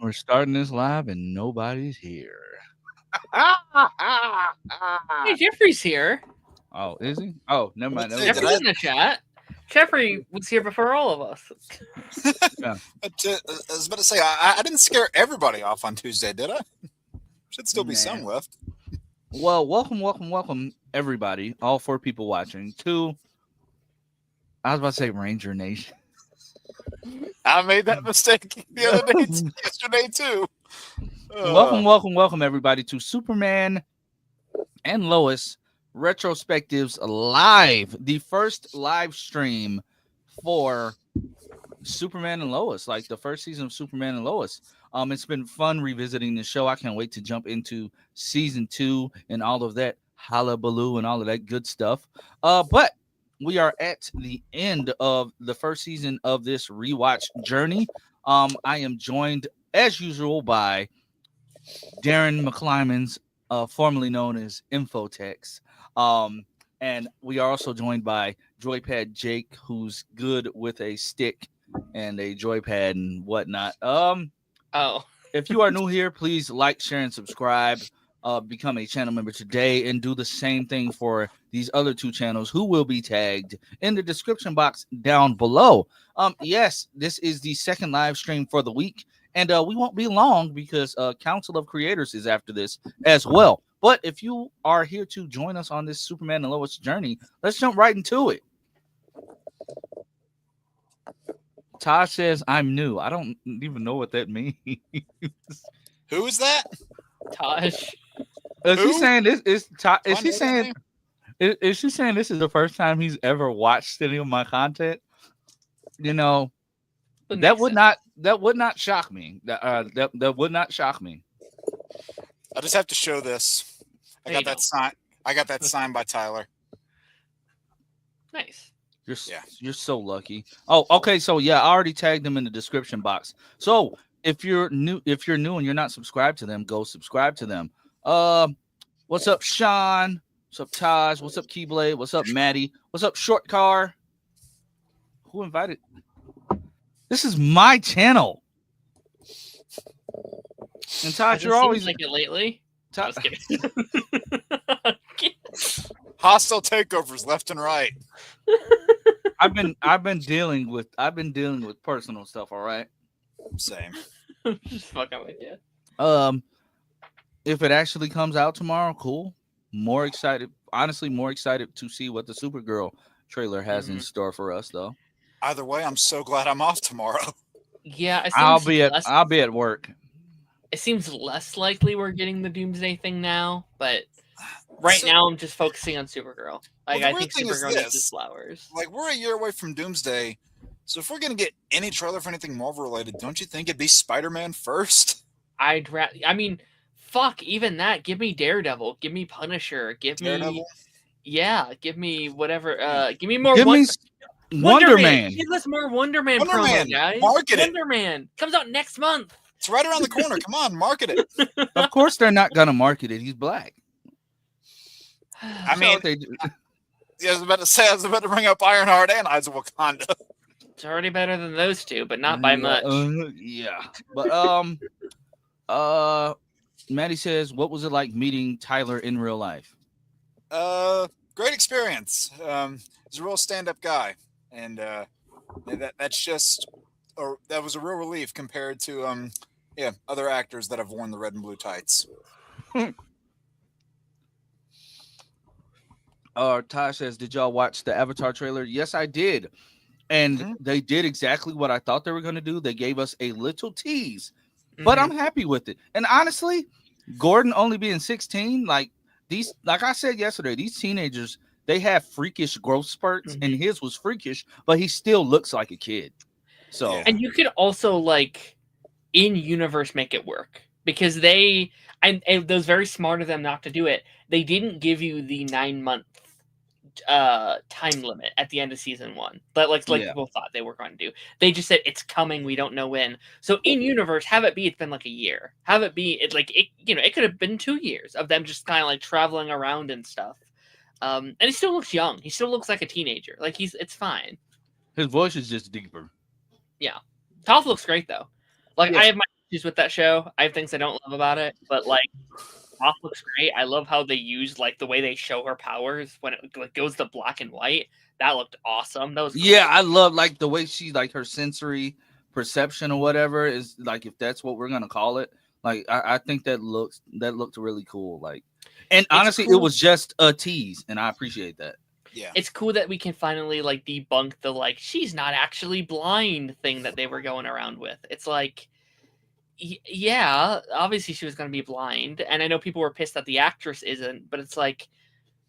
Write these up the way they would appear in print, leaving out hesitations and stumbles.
We're starting this live and nobody's here. Hey, Jeffrey's here. Oh, is he? Oh, never mind. Hey, Never did Jeffrey's mind. in the chat. Jeffrey was here before all of us. Yeah. I was about to say, I didn't scare everybody off on Tuesday, did I? Should still be Nah. some left. Well, welcome, everybody. All 4 people watching. To I was about to say Ranger Nation. I made that mistake the other day, yesterday too. Welcome, everybody, to Superman and Lois Retrospectives live, the first live stream for Superman and Lois, like the first season of Superman and Lois. It's been fun revisiting the show. I can't wait to jump into season 2 and all of that hullabaloo and all of that good stuff. But we are at the end of the first season of this rewatch journey. I am joined, as usual, by Darren McClymans, formerly known as Infotex. And we are also joined by Joypad Jake, who's good with a stick and a joypad and whatnot. If you are new here, please like, share, and subscribe. Become a channel member today and do the same thing for these other 2 channels who will be tagged in the description box down below. Yes, this is the second live stream for the week, and we won't be long because Council of Creators is after this as well. But if you are here to join us on this Superman and Lois journey, let's jump right into it. Tosh says, I'm new. I don't even know what that means. Who is that? Tosh. Is he saying this is Is he saying is she saying this is the first time he's ever watched any of my content? You know, that would not shock me. That would not shock me. I just have to show this. I got that sign by Tyler. Nice. You're so lucky. Oh, okay. So yeah, I already tagged them in the description box. So if you're new and you're not subscribed to them, go subscribe to them. What's up, Sean? What's up, Taj? What's up, Keyblade? What's up, Maddie? What's up, Short Car? Who invited? This is my channel. And Taj, you're always like it lately. I was kidding. Hostile takeovers left and right. I've been dealing with personal stuff. All right. Same. Just fucking with you. If it actually comes out tomorrow, cool. More excited. Honestly, more excited to see what the Supergirl trailer has in store for us, though. Either way, I'm so glad I'm off tomorrow. Yeah, I'll be at work. It seems less likely we're getting the Doomsday thing now, but right now I'm just focusing on Supergirl. Like, I think Supergirl needs his flowers. Like, we're a year away from Doomsday, so if we're gonna get any trailer for anything Marvel related, don't you think it'd be Spider-Man first? Fuck, even that. Give me Daredevil. Give me Punisher. Give me whatever. Give me more. Wonder Man. Give us more Wonder Man promo, guys. Market Wonder Man comes out next month. It's right around the corner. Come on, market it. Of course, they're not gonna market it. He's black. I mean, I was about to bring up Ironheart and Eyes of Wakanda. It's already better than those 2, but not by much. Yeah, but Maddie says, "What was it like meeting Tyler in real life?" Great experience. He's a real stand-up guy, and that was a real relief compared to other actors that have worn the red and blue tights. Tosh says, "Did y'all watch the Avatar trailer?" Yes, I did, and they did exactly what I thought they were going to do. They gave us a little tease, but I'm happy with it. And honestly, Gordon only being 16, like I said yesterday, these teenagers, they have freakish growth spurts, and his was freakish, but he still looks like a kid. So, and you could also in universe make it work, because and those very smart of them not to do it. They didn't give you the 9-month time limit at the end of season 1, but people thought they were going to do. They just said it's coming, we don't know when. So in universe, have it be it's been like a year. Have it be it could have been 2 years of them just kind of traveling around and stuff. And he still looks young. He still looks like a teenager. It's fine. His voice is just deeper. Yeah, Toph looks great though. I have my issues with that show. I have things I don't love about it, but like Moth looks great. I love how they used like the way they show her powers when it like, goes to black and white. That looked awesome. That was cool. Yeah, I love like the way she like her sensory perception or whatever is like if that's what we're gonna call it. Like I think that looked really cool. Like, and honestly, cool. it was just a tease, and I appreciate that. Yeah, It's cool that we can finally like debunk the like she's not actually blind thing that they were going around with. It's like, yeah, obviously she was going to be blind, and I know people were pissed that the actress isn't, but it's like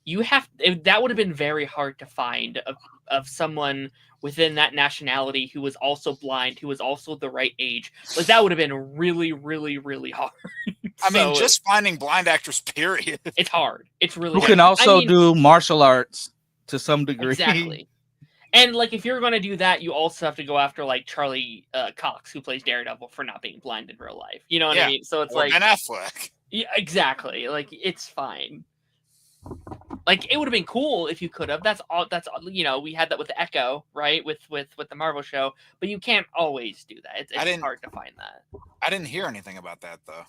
that would have been very hard to find of someone within that nationality who was also blind, who was also the right age. Like that would have been really, really, really hard. I mean, just finding blind actors, period. It's hard. It's really Who hard. can also do martial arts to some degree. Exactly. And like if you're going to do that, you also have to go after like Charlie Cox, who plays Daredevil, for not being blind in real life. You know what I mean? So it's or like Ben Affleck. Yeah, exactly. Like it's fine. Like it would have been cool if you could have. That's all. You know, we had that with Echo, right? With the Marvel show, but you can't always do that. It's hard to find that. I didn't hear anything about that though.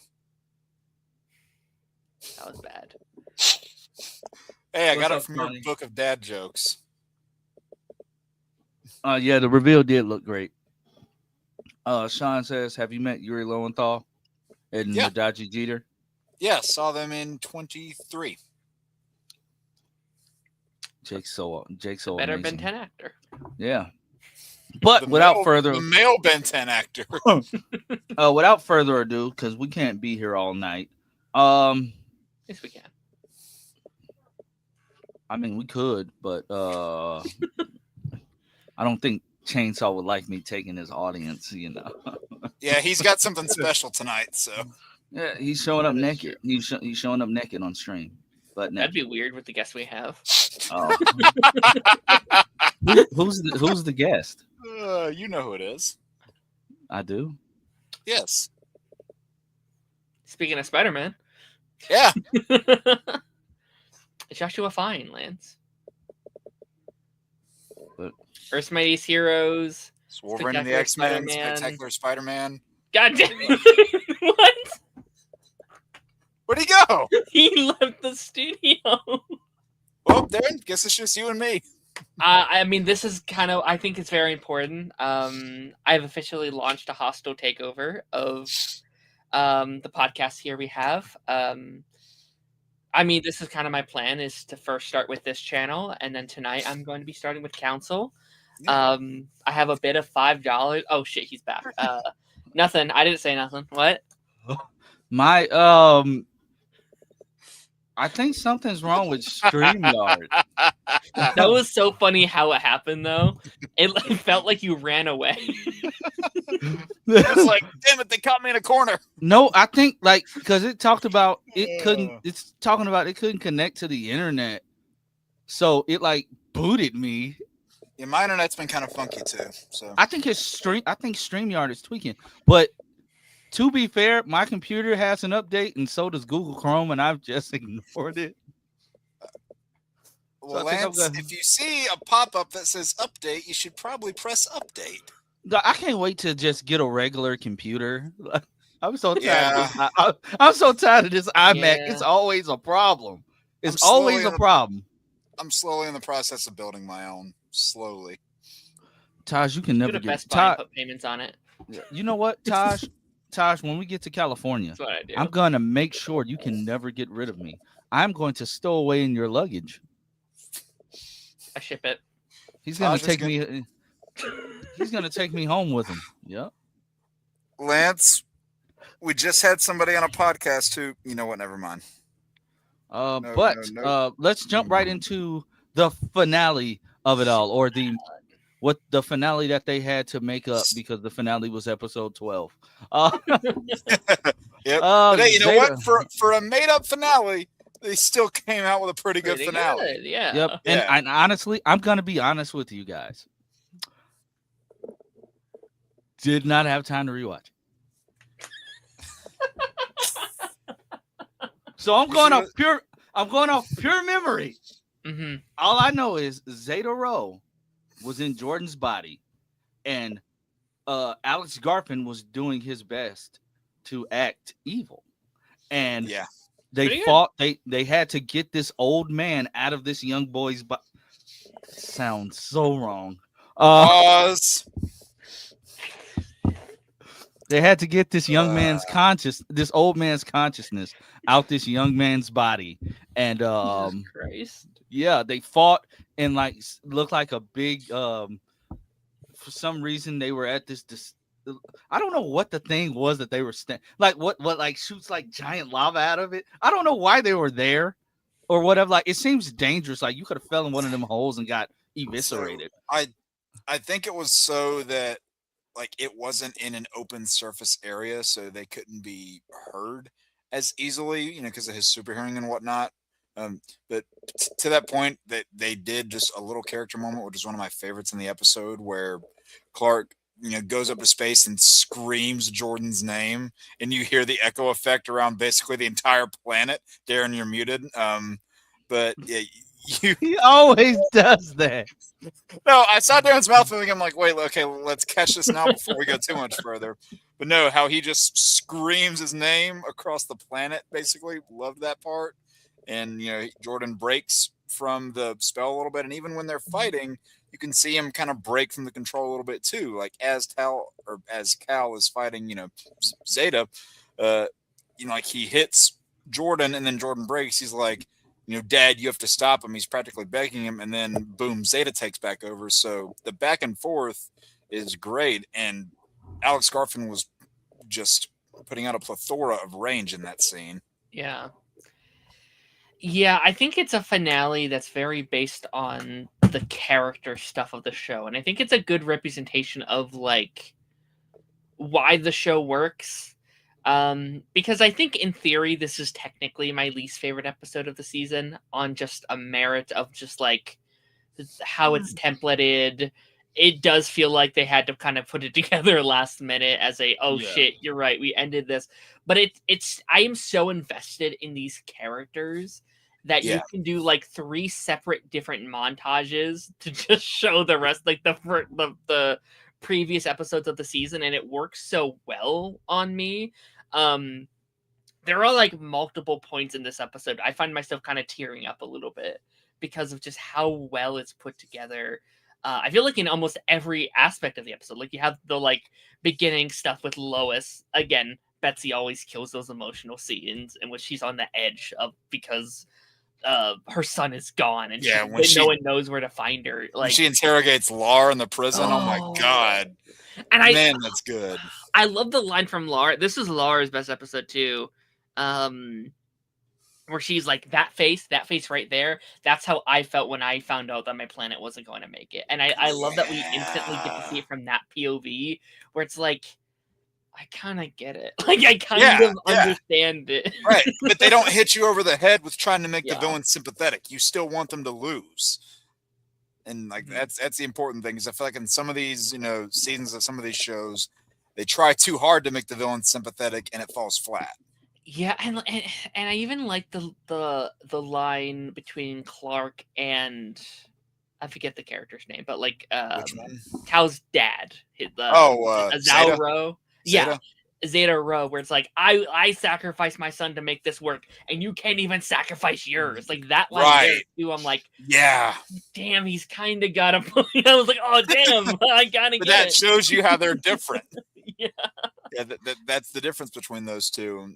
That was bad. Hey, I got it from your book of dad jokes. Yeah, the reveal did look great. Sean says, "Have you met Yuri Lowenthal and Nadaji Jeter?" Yeah, saw them in 23. Jake's so better amazing. Ben 10 actor. Yeah, but the male Ben 10 actor. Without further ado, because we can't be here all night. Yes, we can. I mean, we could, but I don't think Chainsaw would like me taking his audience. You know. Yeah, he's got something special tonight, so. Yeah, he's showing up naked. He's showing up naked on stream. But that'd be weird with the guests we have. Oh. Who's the guest? You know who it is. I do. Yes. Speaking of Spider-Man. Yeah. Joshua Fine, Lance. But Earth's Mightiest Heroes. Wolverine and the X-Men. Spectacular Spider-Man. God damn it. What? Where'd he go? He left the studio. Well, Darren, guess it's just you and me. I mean, this is kind of, I think it's very important. I've officially launched a hostile takeover of the podcast here we have. I mean, this is kind of my plan, is to first start with this channel, and then tonight I'm going to be starting with Council. I have a bid of $5. Oh shit, he's back. Nothing. I didn't say nothing. What? My I think something's wrong with StreamYard. That was so funny how it happened, though. It felt like you ran away. It's like, damn it, they caught me in a corner. No, I think like because it talked about it couldn't. It's talking about it couldn't connect to the internet, so it like booted me. Yeah, my internet's been kind of funky too. So I think StreamYard is tweaking, but. To be fair, my computer has an update, and so does Google Chrome, and I've just ignored it. Well, Lance, if you see a pop-up that says update, you should probably press update. I can't wait to just get a regular computer. I'm so tired. I'm so tired of this iMac. Yeah. It's always a problem. It's always a problem. I'm slowly in the process of building my own. Slowly. Taj, you can never get Best Buy and put payments on it. You know what, Taj? Taj, when we get to California, I'm going to make sure you can never get rid of me. I'm going to stow away in your luggage. I ship it. He's going to take me. He's going to take me home with him. Yep. Lance, we just had somebody on a podcast who, you know what? Never mind. Let's jump right into the finale of it all, or the finale that they had to make up because the finale was episode 12. Yep. But hey, you know what? For a made-up finale, they still came out with a pretty good finale. Good, yeah. Yep. And honestly, I'm gonna be honest with you guys. Did not have time to rewatch. So I'm going off pure memory. Mm-hmm. All I know is Zeta Rowe was in Jordan's body, and Alex Garfin was doing his best to act evil, and Yeah. they Pretty good. fought. They had to get this old man out of this young boy's body. Sounds so wrong. Pause. They had to get this this old man's consciousness out this young man's body, and Jesus Christ. yeah, they fought and like looked like a big for some reason they were at this I don't know what the thing was that they were like what like shoots like giant lava out of it. I don't know why they were there or whatever. Like it seems dangerous. Like you could have fell in one of them holes and got eviscerated. So I think it was so that like it wasn't in an open surface area, so they couldn't be heard as easily, because of his super hearing and whatnot. But to that point, that they did just a little character moment, which is one of my favorites in the episode, where Clark, goes up to space and screams Jordan's name, and you hear the echo effect around basically the entire planet. Darren, you're muted. But yeah, He always does that. No, I saw Darren's mouth moving. I'm like, wait, okay, let's catch this now before we go too much further. But no, how he just screams his name across the planet, basically. Loved that part. And, Jordan breaks from the spell a little bit. And even when they're fighting, you can see him kind of break from the control a little bit too. Like as Cal is fighting, Zeta, like he hits Jordan and then Jordan breaks. He's like, Dad, you have to stop him. He's practically begging him. And then, boom, Zeta takes back over. So the back and forth is great. And Alex Garfin was just putting out a plethora of range in that scene. Yeah. Yeah, I think it's a finale that's very based on the character stuff of the show. And I think it's a good representation of, like, why the show works. Because I think in theory this is technically my least favorite episode of the season on just a merit of just like how it's templated. It does feel like they had to kind of put it together last minute as shit, you're right, we ended this. But it's I am so invested in these characters that you can do like 3 separate different montages to just show the rest, like the previous episodes of the season, and it works so well on me. There are like multiple points in this episode I find myself kind of tearing up a little bit because of just how well it's put together. I feel like in almost every aspect of the episode, like you have the like beginning stuff with Lois. Again, Betsy always kills those emotional scenes in which she's on the edge of because her son is gone and no one knows where to find her. Like she interrogates Lar in the prison. Oh my god. And that's good. I love the line from Lar. This is Lar's best episode too. Where she's like, that face right there, that's how I felt when I found out that my planet wasn't going to make it. And I love that we instantly get to see it from that POV where it's like, I kind of get it. Like, I kind of understand it. Right. But they don't hit you over the head with trying to make the villain sympathetic. You still want them to lose. And like that's the important thing, is I feel like in some of these, seasons of some of these shows, they try too hard to make the villain sympathetic and it falls flat. Yeah, and I even like the line between Clark and I forget the character's name, but like which one? Cal's dad. Zeta. Rowe. Yeah. Zeta Rowe, where it's like, I sacrificed my son to make this work, and you can't even sacrifice yours. Like that line there too. I'm like, damn, he's kind of got a point. I was like, oh damn, I gotta get that it. shows you how they're different. Yeah, that's the difference between those two.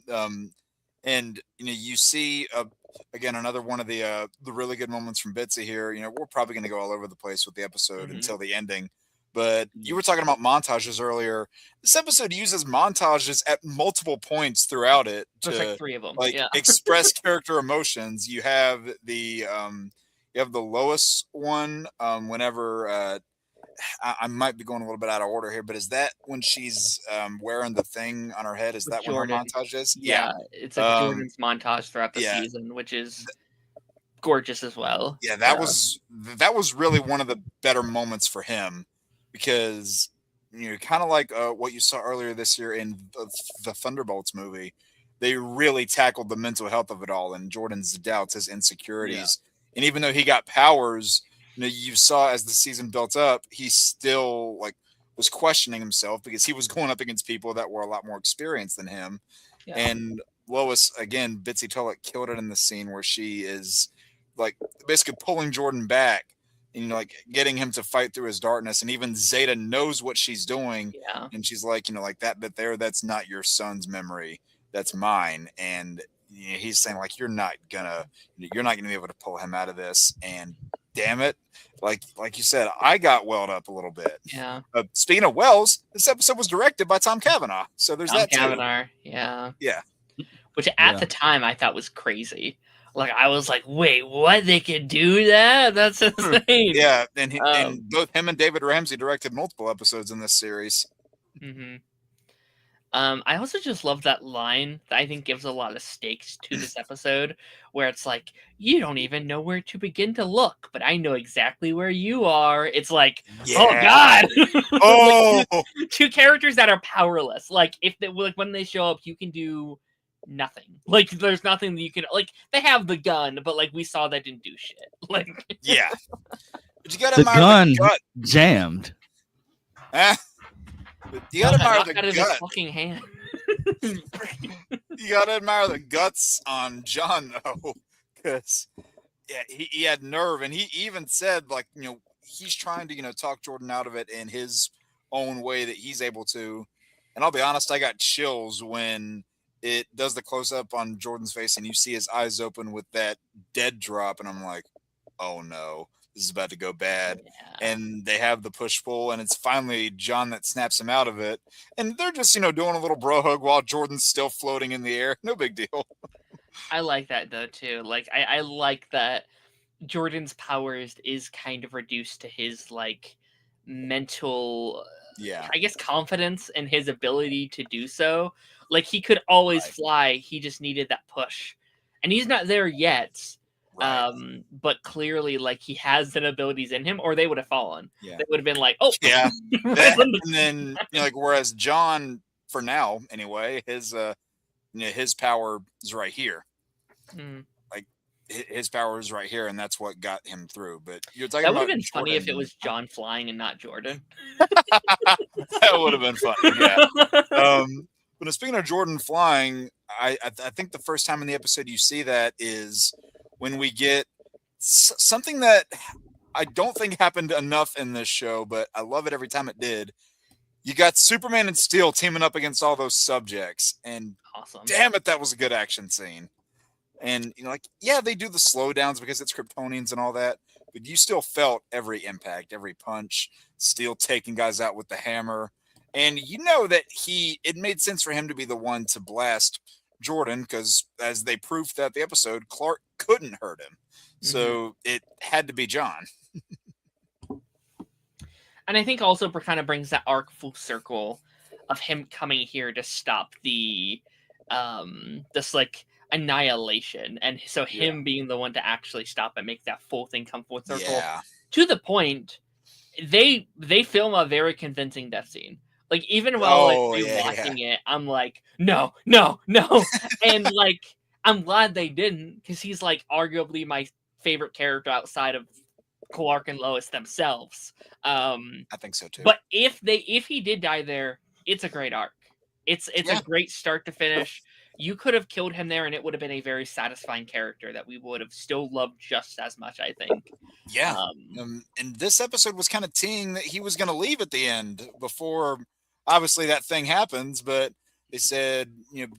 And you see again another one of the really good moments from Bitsy here. We're probably going to go all over the place with the episode until the ending. But you were talking about montages earlier. This episode uses montages at multiple points throughout it to like 3 of them. Express character emotions. You have the Lois one. Whenever I might be going a little bit out of order here, but is that when she's wearing the thing on her head? Is that Jordan. when her montage is? Yeah, it's like Jordan's montage throughout the season, which is gorgeous as well. Yeah, that was really one of the better moments for him. Because kind of like what you saw earlier this year in the Thunderbolts movie, they really tackled the mental health of it all and Jordan's doubts, his insecurities. And even though he got powers, you saw as the season built up, he still like was questioning himself because he was going up against people that were a lot more experienced than him. Yeah. And Lois, again, Bitsy Tulloch killed it in the scene where she is like basically pulling Jordan back and like getting him to fight through his darkness. And even Zeta knows what she's doing. Yeah. And she's like, like that bit there, that's not your son's memory. That's mine. And he's saying like, you're not gonna be able to pull him out of this. And damn it. Like you said, I got welled up a little bit. Yeah. Speaking of Wells, this episode was directed by Tom Cavanaugh. So there's that Cavanaugh, yeah. Yeah. Which at the time I thought was crazy. Like I was like, wait, what? They could do that? That's insane. Yeah, and both him and David Ramsey directed multiple episodes in this series. Mm-hmm. I also just love that line that I think gives a lot of stakes to this episode, where it's like, you don't even know where to begin to look, but I know exactly where you are. It's like, oh God, oh, like, two characters that are powerless. Like if they when they show up, you can do nothing. Like there's nothing that you can like. They have the gun, but like we saw that didn't do shit. Like yeah, but you gotta the gun the gut. jammed. You gotta admire the out of gut. his fucking hand. You gotta admire the guts on John though, because he had nerve, and he even said like he's trying to talk Jordan out of it in his own way that he's able to. And I'll be honest, I got chills when it does the close up on Jordan's face, and you see his eyes open with that dead drop, and I'm like, oh no. This is about to go bad. Yeah. And they have the push pull, and it's finally John that snaps him out of it. And they're just, doing a little bro hug while Jordan's still floating in the air. No big deal. I like that though too. Like I like that Jordan's powers is kind of reduced to his like mental I guess confidence and his ability to do so. Like he could always fly, he just needed that push. And he's not there yet. Right. But clearly like he has the abilities in him, or they would have fallen. Yeah. They would have been like, oh yeah. And then whereas John, for now anyway, his power is right here. Like his power is right here, and that's what got him through. But you're talking that would have been funny if it was John flying and not Jordan. That would have been fun. Yeah. But speaking of Jordan flying, I think the first time in the episode you see that is when we get something that I don't think happened enough in this show, but I love it every time it did. You got Superman and Steel teaming up against all those subjects, and awesome. Damn it, that was a good action scene. And they do the slowdowns because it's Kryptonians and all that, but you still felt every impact, every punch. Steel taking guys out with the hammer, and that it made sense for him to be the one to blast Jordan, because as they proved that the episode, Clark couldn't hurt him. So it had to be John. And I think also kind of brings that arc full circle of him coming here to stop the this like annihilation, and so him being the one to actually stop and make that full thing come full circle. To the point they film a very convincing death scene. Like even while watching it, I'm like, no. And like I'm glad they didn't, because he's like arguably my favorite character outside of Clark and Lois themselves. I think so too. But if he did die there, it's a great arc. It's a great start to finish. You could have killed him there, and it would have been a very satisfying character that we would have still loved just as much, I think. Yeah. And this episode was kind of teeing that he was going to leave at the end before, obviously, that thing happens. But they said,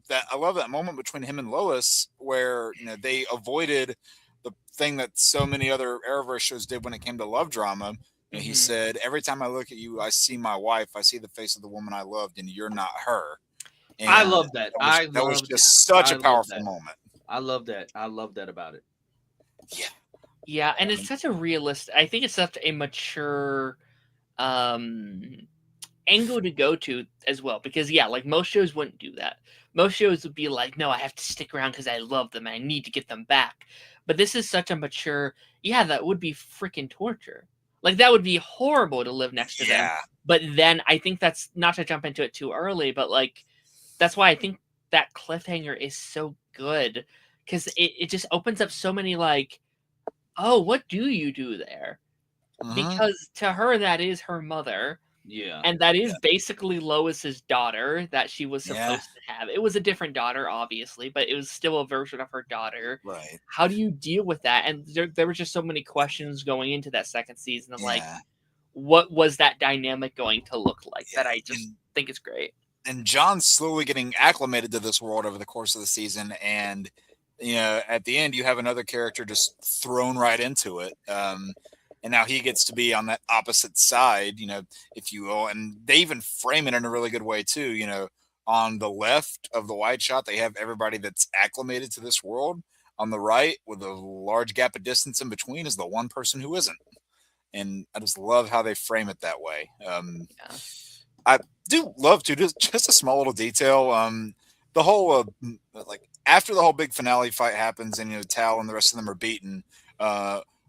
that I love that moment between him and Lois where, they avoided the thing that so many other Arrowverse shows did when it came to love drama. And he said, every time I look at you, I see my wife. I see the face of the woman I loved, and you're not her. And I love that. That was just such a powerful moment. I love that. I love that about it. Yeah. Yeah, and it's such a realistic. I think it's such a mature angle to go to as well, because like most shows wouldn't do that. Most shows would be like, no, I have to stick around because I love them and I need to get them back. But this is such a mature. Yeah, that would be freaking torture. Like that would be horrible to live next to them. But then I think that's not to jump into it too early, but like that's why I think that cliffhanger is so good, because it just opens up so many like, oh, what do you do there? Because to her that is her mother, Yeah. And that is basically Lois's daughter that she was supposed to have. It was a different daughter, obviously, but it was still a version of her daughter. Right. How do you deal with that? And there were just so many questions going into that second season of like, what was that dynamic going to look like? That I just think is great. And John's slowly getting acclimated to this world over the course of the season, and at the end you have another character just thrown right into it. And now he gets to be on that opposite side, if you will. And they even frame it in a really good way too. On the left of the wide shot, they have everybody that's acclimated to this world. On the right, with a large gap of distance in between, is the one person who isn't. And I just love how they frame it that way. I do love to just a small little detail. The whole after the whole big finale fight happens, and Tal and the rest of them are beaten.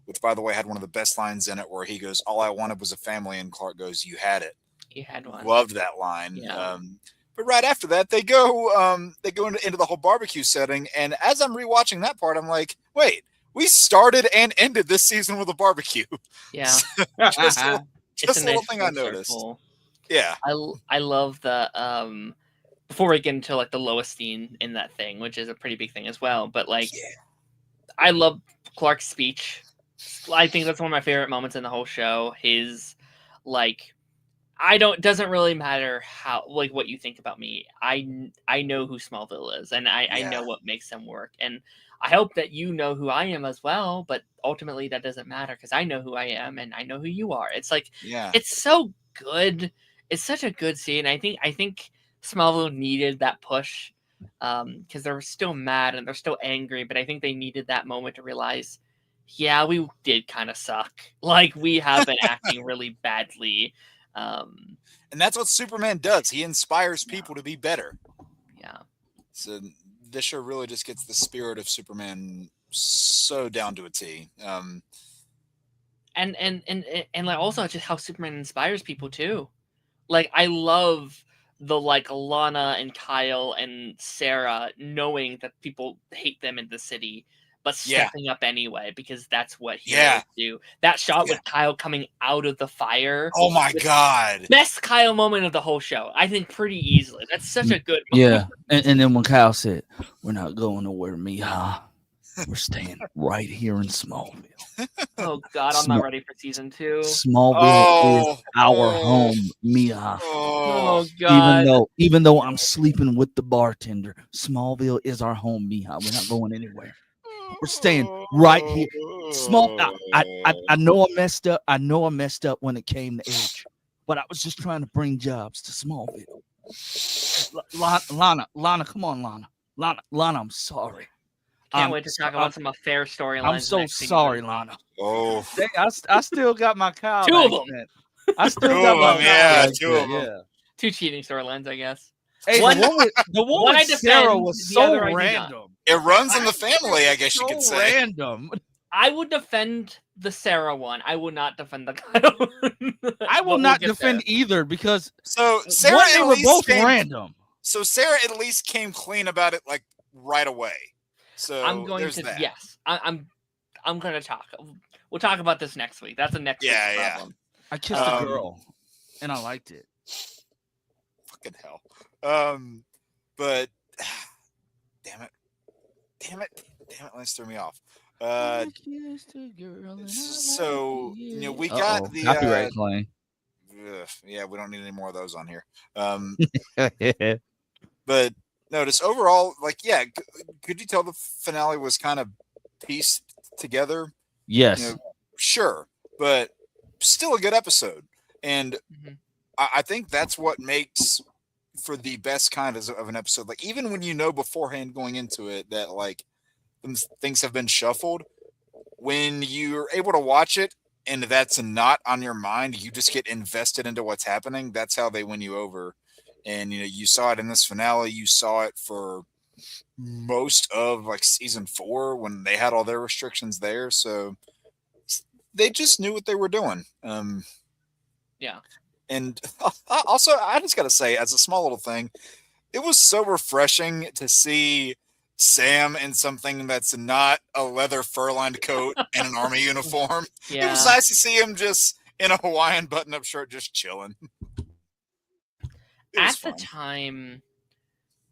Which, by the way, had one of the best lines in it, where he goes, "All I wanted was a family," and Clark goes, "You had it." You had one. Loved that line. Yeah. But right after that, they go into the whole barbecue setting, and as I'm rewatching that part, I'm like, wait, we started and ended this season with a barbecue. Yeah. just a nice little thing I noticed. Circle. Yeah. I love the before we get into like the Lois scene in that thing, which is a pretty big thing as well. But I love Clark's speech. I think that's one of my favorite moments in the whole show. His doesn't really matter how what you think about me. I know who Smallville is, and I know what makes them work. And I hope that you know who I am as well, but ultimately that doesn't matter because I know who I am and I know who you are. It's it's so good. It's such a good scene. I think Smallville needed that push because they're still mad and they're still angry, but I think they needed that moment to realize, yeah, we did kind of suck. We have been acting really badly. And that's what Superman does. He inspires people to be better. Yeah. So this show really just gets the spirit of Superman so down to a T. And also just how Superman inspires people too. I love the Lana and Kyle and Sarah knowing that people hate them in the city, but stepping up anyway because that's what heroes do. That shot with Kyle coming out of the fire. Oh my God. Best Kyle moment of the whole show. I think pretty easily. That's such a good moment. Yeah. And then when Kyle said, "We're not going nowhere, Mija. We're staying right here in Smallville." Oh God, I'm not ready for season 2. Smallville is our home, Mija. Oh God. Even though I'm sleeping with the bartender, Smallville is our home, Mija. We're not going anywhere. We're staying right here. I know I messed up. I know I messed up when it came to age, but I was just trying to bring jobs to Smallville. Lana, come on, Lana, I'm sorry. Can't wait to talk about some affair storylines. I'm so sorry, Lana. Oh, I still got my Kyle. 2 of them. I still got my Kyle. 2 of them. Yeah. 2 cheating storylines, I guess. Hey, the one with Sarah was so random. It runs in the family, I guess you could say. Random. I would defend the Sarah one. I would not defend the Kyle one. I will not defend either because Sarah they were both random. So Sarah at least came clean about it right away. So I'm going to that. Yes. I'm going to talk. We'll talk about this next week. That's a next week's problem. I kissed a girl and I liked it. Fucking hell. But damn it, let's throw me off. So we got the copyright claim. Yeah, we don't need any more of those on here. But notice overall, could you tell the finale was kind of pieced together? Yes, sure, but still a good episode, and I think that's what makes for the best kind of an episode. Even when beforehand going into it that things have been shuffled, when you're able to watch it and that's not on your mind, you just get invested into what's happening. That's how they win you over. And you saw it in this finale. You saw it for most of season 4 when they had all their restrictions there. So they just knew what they were doing. Yeah. And also, I just got to say, as a small little thing, it was so refreshing to see Sam in something that's not a leather fur-lined coat and an army uniform. Yeah. It was nice to see him just in a Hawaiian button-up shirt, just chilling. At the fun. time,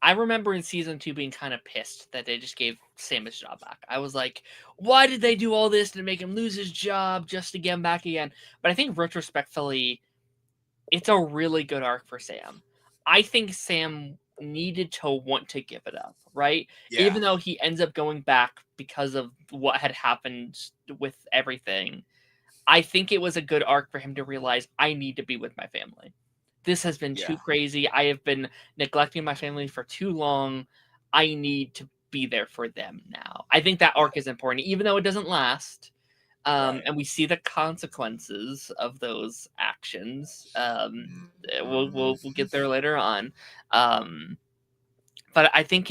I remember in season 2 being kind of pissed that they just gave Sam his job back. I was like, why did they do all this to make him lose his job just to get him back again? But I think retrospectively, it's a really good arc for Sam. I think Sam needed to want to give it up, right? Yeah. Even though he ends up going back because of what had happened with everything, I think it was a good arc for him to realize I need to be with my family. This has been too crazy. I have been neglecting my family for too long. I need to be there for them now. I think that arc is important, even though it doesn't last. And we see the consequences of those actions. We'll get there later on. But I think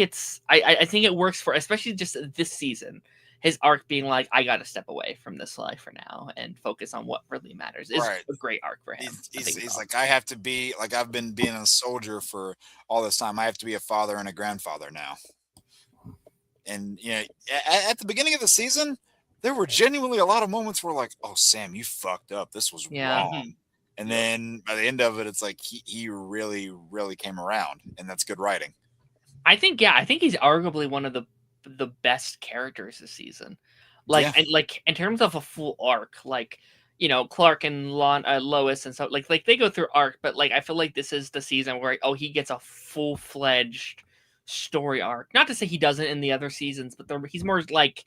I think it works for, especially just this season, his arc being like, I got to step away from this life for now and focus on what really matters. Is a great arc for him. He's like, I have to be like, I've been being a soldier for all this time. I have to be a father and a grandfather now. And at the beginning of the season, there were genuinely a lot of moments where like, oh, Sam, you fucked up. This was wrong. And then by the end of it, it's like he really, really came around, and that's good writing. I think he's arguably one of the best characters this season. And like in terms of a full arc, like, Clark and Lois and so like they go through arc, but like I feel like this is the season where he gets a full-fledged story arc. Not to say he doesn't in the other seasons, but he's more like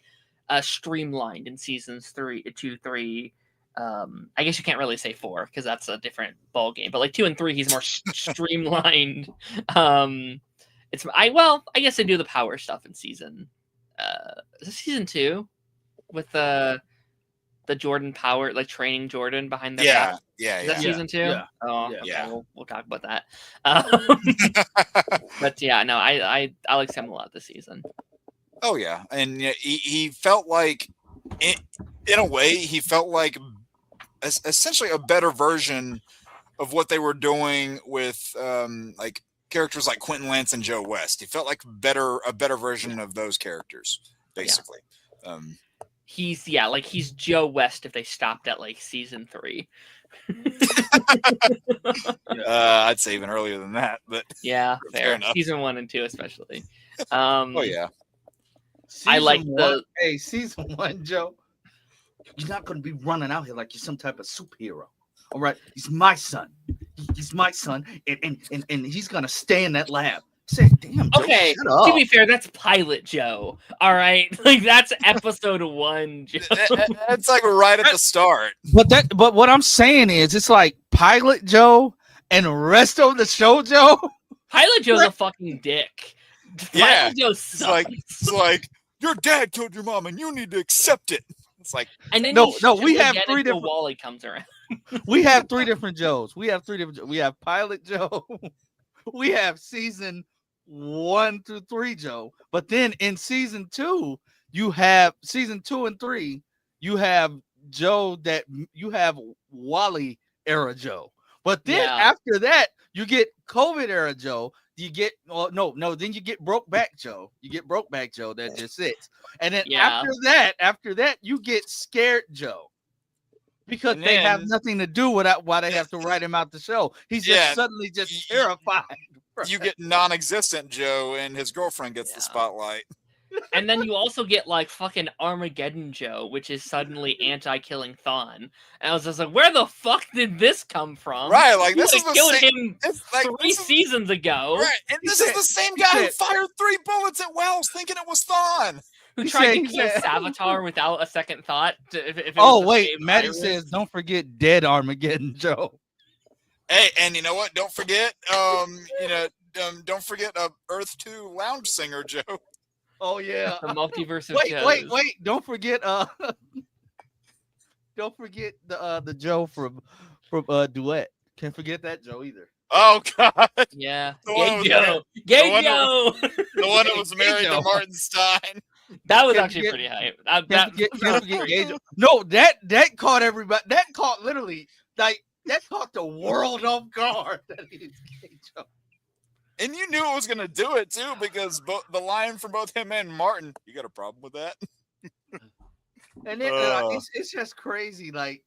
streamlined in seasons 2, 3. I guess you can't really say 4 because that's a different ball game. But like 2 and 3, he's more streamlined. I guess they do the power stuff in season. Is it season 2 with the Jordan power, like training Jordan behind their back? Is that season 2? Yeah. Oh, yeah. Okay, we'll talk about that. But yeah, no, I like Sam a lot this season. Oh yeah, and he felt like, in a way, he felt like essentially a better version of what they were doing with like characters like Quentin Lance and Joe West. He felt like a better version of those characters, basically. He's Joe West if they stopped at like season 3. I'd say even earlier than that, but yeah, fair enough. Season 1 and 2 especially. Oh yeah. I like season 1, Joe. You're not going to be running out here like you're some type of superhero. All right, he's my son. He's my son, and he's going to stay in that lab. Say, damn, Joe, okay, shut up. To be fair, that's Pilot Joe. All right, like that's episode 1, Joe. It's like right at the start. But what I'm saying is, it's like Pilot Joe and the rest of the show, Joe. Pilot Joe's a fucking dick. Pilot Joe sucks. It's like your dad killed your mom, and you need to accept it. It's like, and then we have 3 different. Wally comes around. We have 3 different Joes. We have Pilot Joe. We have season 1 through 3 Joe. But then in season 2, you have season 2 and 3. You have Joe you have Wally era Joe. But then after that, you get COVID era Joe. You get then you get Brokeback Joe. You get Brokeback Joe that just sits. And then after that, you get Scared Joe. Because they have nothing to do with why they have to write him out the show. He's just suddenly just terrified. You get non-existent Joe, and his girlfriend gets the spotlight. And then you also get like fucking Armageddon Joe, which is suddenly anti-killing Thawne. And I was just like, where the fuck did this come from? Right, like this is killed him 3 seasons ago. Right, and this is the same guy who fired 3 bullets at Wells, thinking it was Thawne. Who tried to kill Savitar without a second thought? Maddie says, don't forget dead Armageddon Joe. Hey, and you know what? Don't forget, don't forget Earth 2 lounge singer Joe. Oh yeah, the multiverse of wait! Don't forget the Joe from Duet. Can't forget that Joe either. Oh God! Yeah, Gay Joe. The one that was married to Martin Stein. That was actually pretty hype. Can't forget Gay Joe. No, that caught everybody. That caught literally that caught the world off guard. That is Gay Joe. And you knew it was going to do it, too, because the line from both him and Martin, you got a problem with that? And then it's just crazy. Like,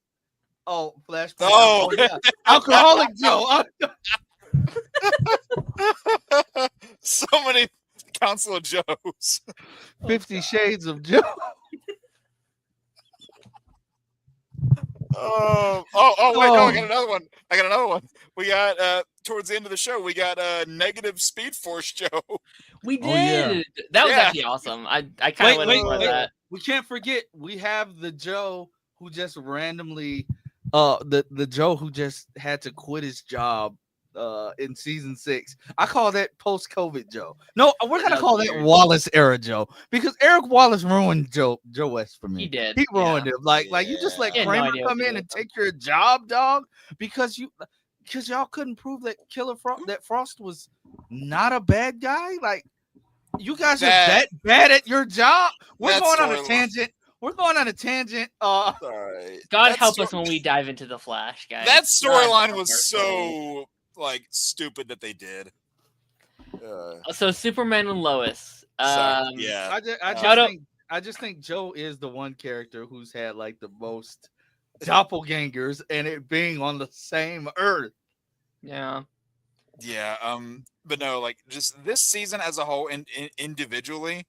flashback. Oh, yeah. Alcoholic Joe. So many Council of Joes. 50 Shades of Joe. Wait, no, I got Oh. another one. We got towards the end of the show, we got negative Speed Force Joe. We Oh, yeah. did. That was Yeah. actually awesome. I kind of went for that. We can't forget we have the Joe who just randomly the Joe who just had to quit his job in season 6. I call that post-COVID Joe. No, we're gonna That was call that weird. Wallace era Joe because Eric Wallace ruined Joe West for me. He did. He ruined him. Like you just let He had no Kramer idea what come to do in with and him. take your job, dog, because y'all couldn't prove that that Frost was not a bad guy. Like you guys are that bad at your job. We're going on a tangent. We're going on a tangent. Sorry. God help us when we dive into the Flash, guys. That God storyline help was our souls. so like stupid that they did. So Superman and Lois. Yeah. I just think Joe is the one character who's had like the most doppelgangers, and it being on the same Earth. Yeah. Yeah. But no, like just this season as a whole, and individually,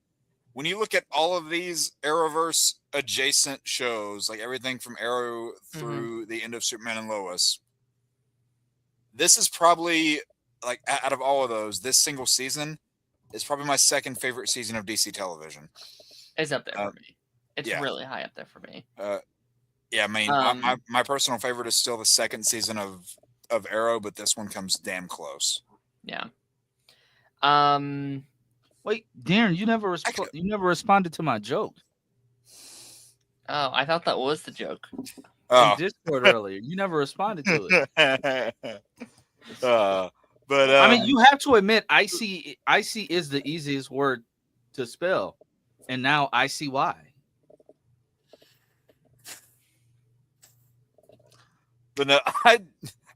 when you look at all of these Arrowverse adjacent shows, like everything from Arrow through the end of Superman and Lois, this is probably like out of all of those, this single season is probably my second favorite season of DC television. It's up there for me. It's yeah. really high up there for me. Yeah, I mean, my personal favorite is still the second season of Arrow, but this one comes damn close. Yeah. Wait, Darren, you never responded to my joke. Oh, I thought that was the joke. In Discord earlier, you never responded to it. But I mean, you have to admit, icy is the easiest word to spell, and now I see why. But no, I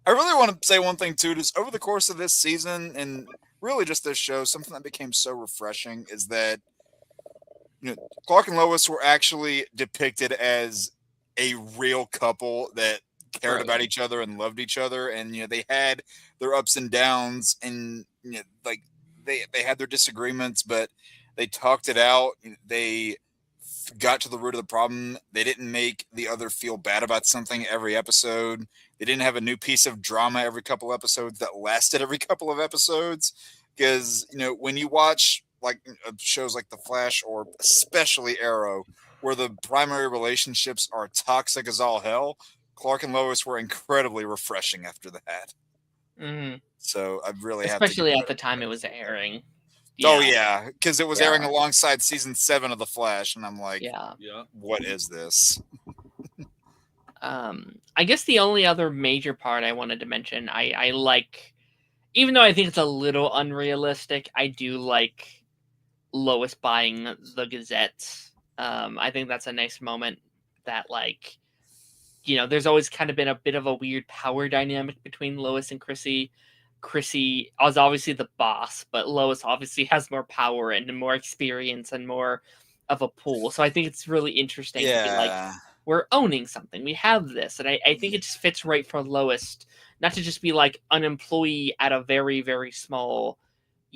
really want to say one thing too. Just over the course of this season, and really just this show, something that became so refreshing is that Clark and Lois were actually depicted as a real couple that cared about each other and loved each other, and they had their ups and downs, and like they had their disagreements, but they talked it out. They got to the root of the problem. They didn't make the other feel bad about something every episode. They didn't have a new piece of drama every couple episodes that lasted every couple of episodes. Because when you watch like shows like The Flash or especially Arrow, where the primary relationships are toxic as all hell, Clark and Lois were incredibly refreshing after that. Mm-hmm. So I really especially at the time it was airing. Yeah. Oh yeah, because it was airing alongside season 7 of The Flash, and I'm like, what is this? I guess the only other major part I wanted to mention, I like, even though I think it's a little unrealistic, I do like Lois buying the Gazette. I think that's a nice moment that, like, there's always kind of been a bit of a weird power dynamic between Lois and Chrissy. Chrissy was obviously the boss, but Lois obviously has more power and more experience and more of a pull. So I think it's really interesting to be like, we're owning something. We have this. And I think it just fits right for Lois, not to just be like an employee at a very, very small,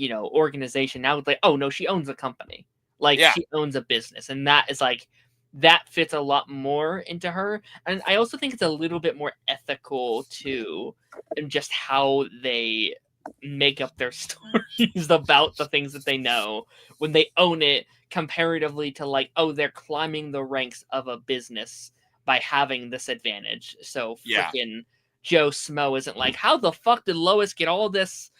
organization. Now it's like, oh no, she owns a company. Like she owns a business. And that is like, that fits a lot more into her. And I also think it's a little bit more ethical too, in just how they make up their stories about the things that they know when they own it, comparatively to like, oh, they're climbing the ranks of a business by having this advantage. So freaking Joe Smo isn't like, how the fuck did Lois get all this,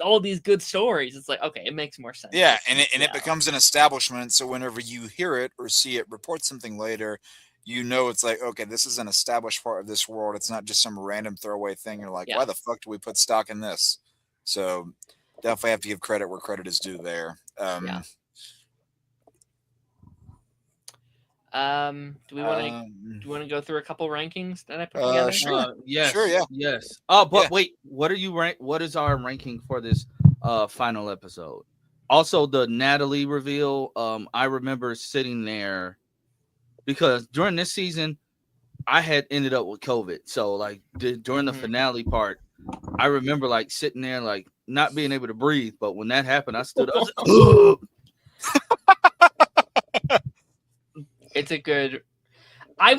all these good stories? It's like, okay, it makes more sense. Yeah, and it becomes an establishment. So whenever you hear it or see it report something later, it's like, okay, this is an established part of this world. It's not just some random throwaway thing. You're like, why the fuck do we put stock in this? So definitely have to give credit where credit is due there. Do we want to go through a couple rankings that I put together? Sure. Yes. Sure. Yeah. Yes. Oh, but wait, what are you rank? What is our ranking for this final episode? Also, the Natalie reveal. I remember sitting there because during this season, I had ended up with COVID, so like during the finale part, I remember like sitting there like not being able to breathe. But when that happened, I stood up. I was like, It's a good. I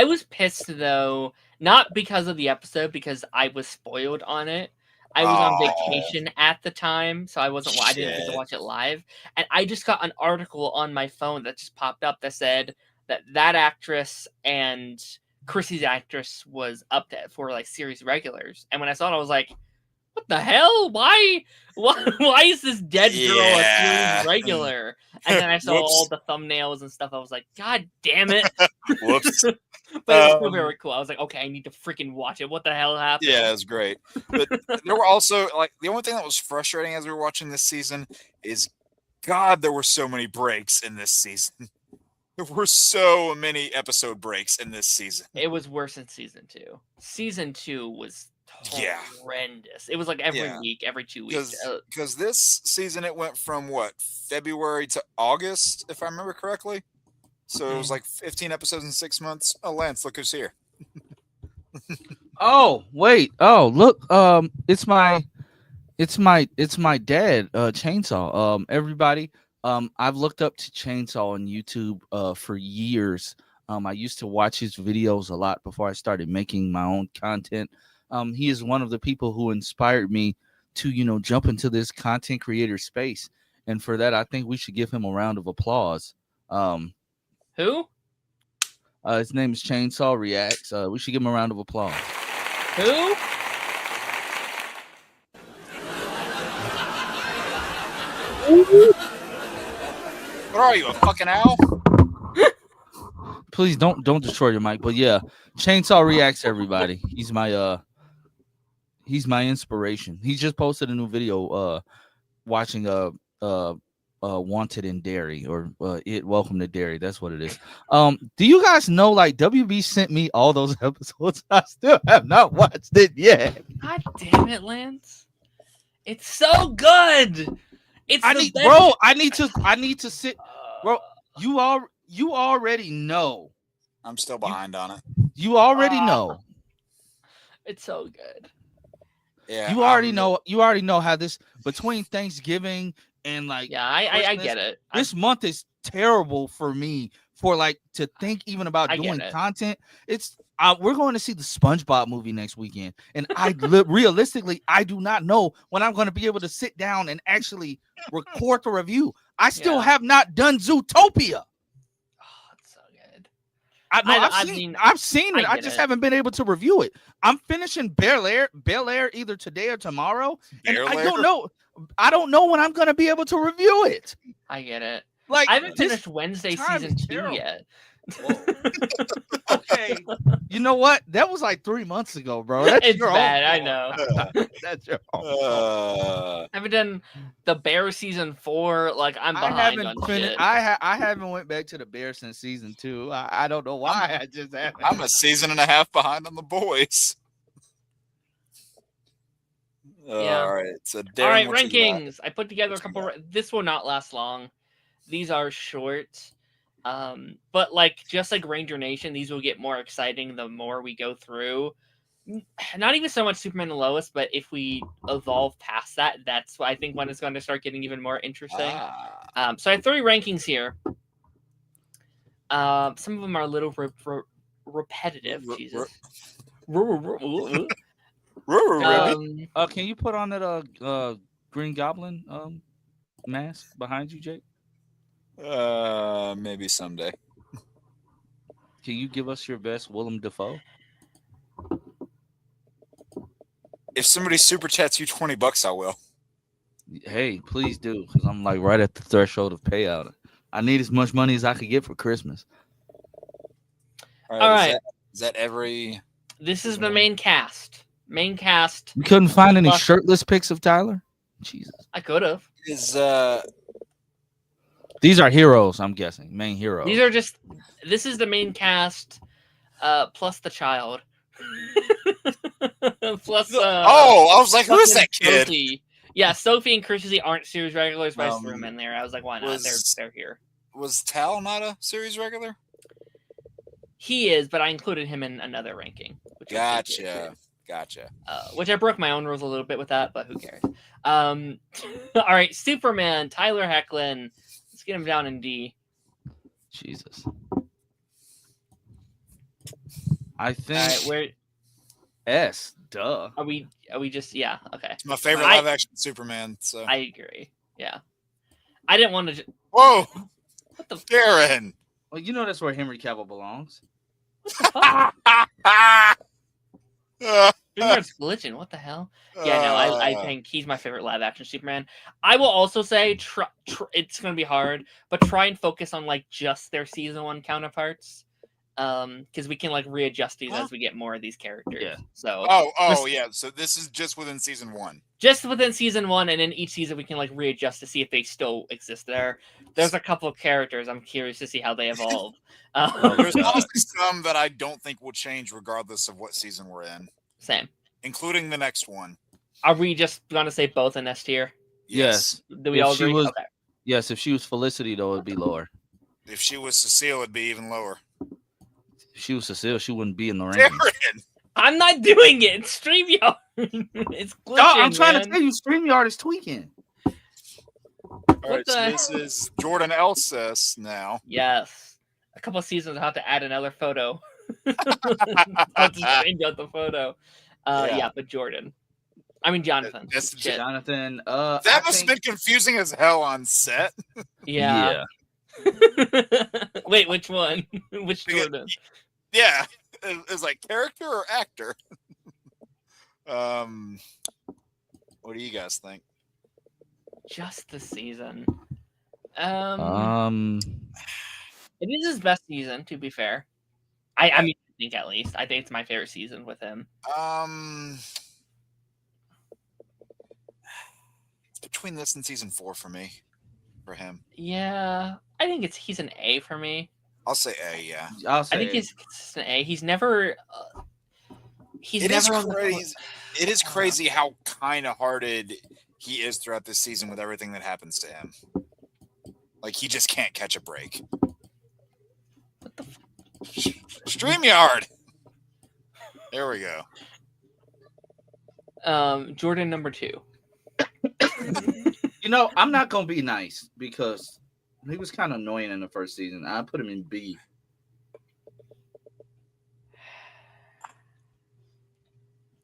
was pissed though, not because of the episode, because I was spoiled on it. I was on vacation at the time, so I didn't get to watch it live. And I just got an article on my phone that just popped up that said that actress and Chrissy's actress was up for like series regulars. And when I saw it, I was like, "What the hell? Why is this dead girl a series regular?" And then I saw all the thumbnails and stuff. I was like, "God damn it!" Whoops. But it was still very cool. I was like, okay, I need to freaking watch it. What the hell happened? Yeah, it was great. But there were also like the only thing that was frustrating as we were watching this season is, God, there were so many breaks in this season. There were so many episode breaks in this season. It was worse than season 2. Season 2 was horrendous. It was like every week, every 2 weeks. Because this season it went from February to August, if I remember correctly. So it was like 15 episodes in 6 months. Oh, Lance, look who's here. Oh, wait. Oh, look. It's my dad, Chainsaw. Everybody. I've looked up to Chainsaw on YouTube for years. I used to watch his videos a lot before I started making my own content. He is one of the people who inspired me to, jump into this content creator space. And for that, I think we should give him a round of applause. Who? His name is Chainsaw Reacts. We should give him a round of applause. Who? What are you, a fucking owl? Please don't destroy your mic. But yeah, Chainsaw Reacts, everybody. He's my inspiration. He just posted a new video watching Wanted in Derry, or Welcome to Derry. That's what it is. Do you guys know, like, WB sent me all those episodes? I still have not watched it yet. God damn it, Lance. It's so good. I need to sit. Bro, you already know. I'm still behind on it. You already know. It's so good. Yeah. You already know how this, between Thanksgiving and like, yeah, I get it. This month is terrible for me for like to think even about doing content. It's we're going to see the SpongeBob movie next weekend, and realistically, I do not know when I'm going to be able to sit down and actually record the review. I still have not done Zootopia. Oh, it's so good. I've seen it. I just haven't been able to review it. I'm finishing Bel Air either today or tomorrow, and I don't know when I'm going to be able to review it. I get it. Like, I haven't finished Wednesday season 2 yet. Okay, you know what? That was like 3 months ago, bro. It's bad. I know. That's your own. I haven't done the Bear season 4. Like, I'm behind on shit. I haven't went back to the Bear since season 2. I don't know why. I just haven't. I'm a season and a half behind on the boys. Yeah. All right. So all right, rankings. I put together a couple. This will not last long. These are short. But just like Ranger Nation, these will get more exciting the more we go through. Not even so much Superman and Lois, but if we evolve past that, that's I think when it's going to start getting even more interesting. So I have 3 rankings here. Some of them are a little repetitive. Jesus. Can you put on that Green Goblin mask behind you, Jake? Maybe someday. Can you give us your best Willem Dafoe? If somebody super chats you $20, I will. Hey, please do, because I'm like right at the threshold of payout. I need as much money as I could get for Christmas. All right. Is that every? This is the main cast. Main cast. You couldn't find any shirtless pics of Tyler? Jesus. I could have. These are heroes, I'm guessing. Main heroes. This is the main cast, plus the child. Plus, I was like, who is that kid? Sophie. Yeah, Sophie and Chrissy aren't series regulars, but I threw them in there. I was like, why not? They're here. Was Tal not a series regular? He is, but I included him in another ranking. Which Gotcha. Which I broke my own rules a little bit with that, but who cares? All right, Superman, Tyler Hoechlin. Let's get him down in D. Jesus. I think All right, where S. Duh. are we? Are we just okay? It's my favorite live action Superman. So I agree. Yeah, I didn't want to. Whoa, What the Darren? Well, you know that's where Henry Cavill belongs. StreamYard's glitching. What the hell? Yeah, no, I think he's my favorite live action Superman. I will also say it's going to be hard, but try and focus on like just their season 1 counterparts. Because we can like readjust these as we get more of these characters. Yeah. So yeah. So this is just within season 1. Just within season 1, and then each season we can like readjust to see if they still exist there. There's a couple of characters I'm curious to see how they evolve. There's also some that I don't think will change regardless of what season we're in. Same. Including the next one. Are we just gonna say both in S tier? Yes. Do we all agree? Okay. Yes, if she was Felicity, though, it'd be lower. If she was Cecile, it'd be even lower. If she was Cecile, she wouldn't be in the rankings. I'm not doing it. It's StreamYard. It's glitching, I'm trying to tell you, StreamYard is tweaking. All right, so this is Jordan Elsass now. Yes. A couple of seasons, I'll have to add another photo. I'll have to change out the photo. But Jordan. I mean, Jonathan. Jonathan. That must have been confusing as hell on set. Yeah. Wait, which one? Which Jordan? Yeah. It was like character or actor? What do you guys think? Just the season. Um, It is his best season, to be fair. I mean, I think at least. I think it's my favorite season with him. It's between this and season 4 for me. For him. Yeah. I think he's an A for me. I'll say A, yeah. I think he's an A. He's never It is crazy how kind-hearted he is throughout this season with everything that happens to him. Like, he just can't catch a break. What the StreamYard! There we go. Jordan number 2. I'm not going to be nice because he was kind of annoying in the first season. I put him in B.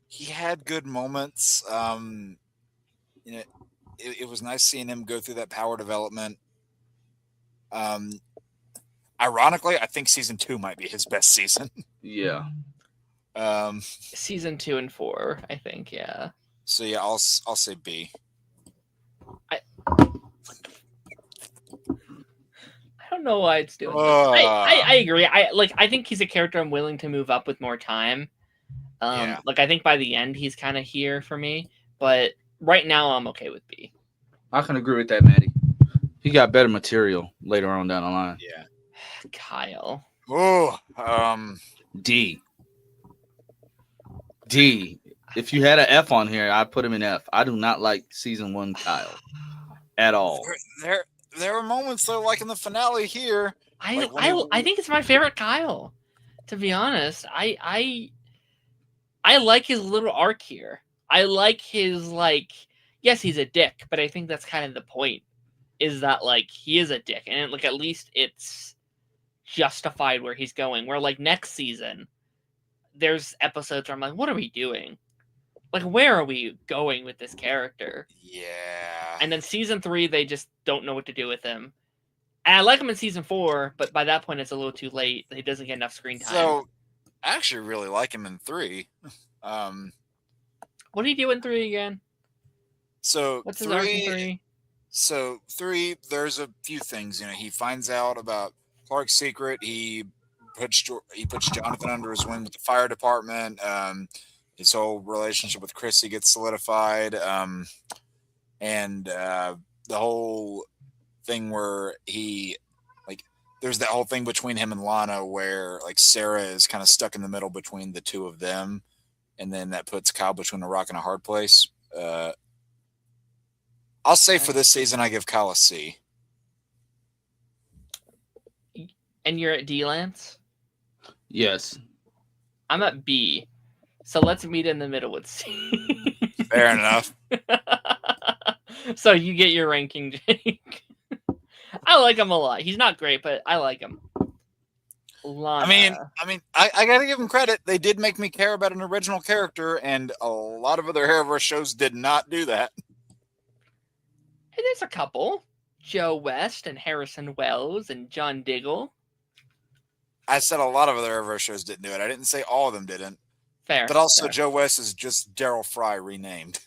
He had good moments. It was nice seeing him go through that power development. Ironically, I think season 2 might be his best season. Yeah. Season 2 and 4, I think. Yeah. So yeah, I'll say B. I don't know why it's doing. I agree. I think he's a character I'm willing to move up with more time. Like I think by the end he's kind of here for me, but right now I'm okay with B. I can agree with that, Maddie. He got better material later on down the line. Yeah. Kyle. Oh, D. If you had an F on here, I'd put him in F. I do not like season 1 Kyle at all. There are moments though, like in the finale here. I think it's my favorite Kyle. To be honest, I like his little arc here. I like his yes, he's a dick, but I think that's kind of the point. Is that he is a dick, and at least it's justified where he's going. Where next season, there's episodes where I'm like, what are we doing? Where are we going with this character? Yeah. And then season 3, they just don't know what to do with him. And I like him in season 4, but by that point, it's a little too late. He doesn't get enough screen time. So, I actually really like him in 3. What do you do in 3 again? So what's his arc in 3? So 3, there's a few things. He finds out about Clark's secret. He puts Jonathan under his wing with the fire department. His whole relationship with Chrissy gets solidified. And the whole thing where there's that whole thing between him and Lana where Sarah is kind of stuck in the middle between the two of them. And then that puts Kyle between a rock and a hard place. I'll say for this season, I give Kyle a C. And you're at D, Lance? Yes. I'm at B. So let's meet in the middle with C. Fair enough. So you get your ranking, Jake. I like him a lot. He's not great, but I like him. Lana. I gotta give them credit. They did make me care about an original character, and a lot of other Arrowverse shows did not do that. Hey, there's a couple. Joe West and Harrison Wells and John Diggle. I said a lot of other Arrowverse shows didn't do it. I didn't say all of them didn't. Fair. But also, fair. Joe West is just Daryl Fry renamed.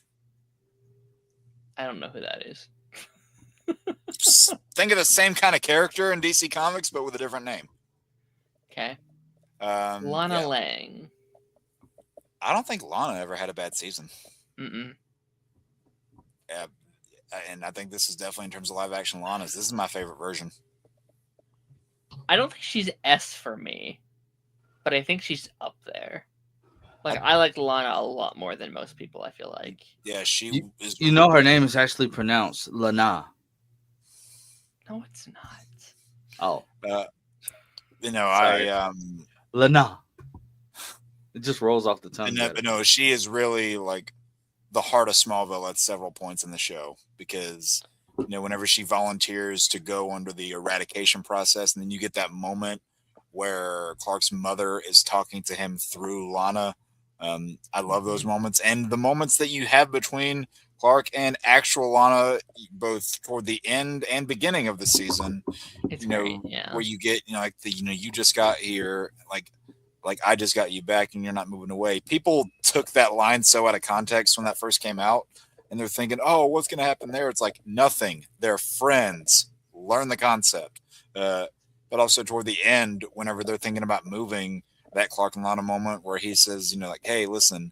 I don't know who that is. Think of the same kind of character in DC Comics, but with a different name. Okay. Lana Lang. I don't think Lana ever had a bad season. Mm-mm. Yeah, and I think this is definitely, in terms of live action Lana's, this is my favorite version. I don't think she's S for me, but I think she's up there. Like I like Lana a lot more than most people, I feel like. Yeah, she is. You know her name is actually pronounced Lana. No, it's not. Oh. Lana. It just rolls off the tongue. But no, she is really like the heart of Smallville at several points in the show, because whenever she volunteers to go under the eradication process, and then you get that moment where Clark's mother is talking to him through Lana. I love those moments, and the moments that you have between Clark and actual Lana, both toward the end and beginning of the season. It's great, yeah. Where you get you just got here, like I just got you back, and you're not moving away. People took that line so out of context when that first came out, and they're thinking, "Oh, what's going to happen there?" It's like nothing. They're friends. Learn the concept. But also toward the end, whenever they're thinking about moving, that Clark and Lana moment where he says, "Hey, listen,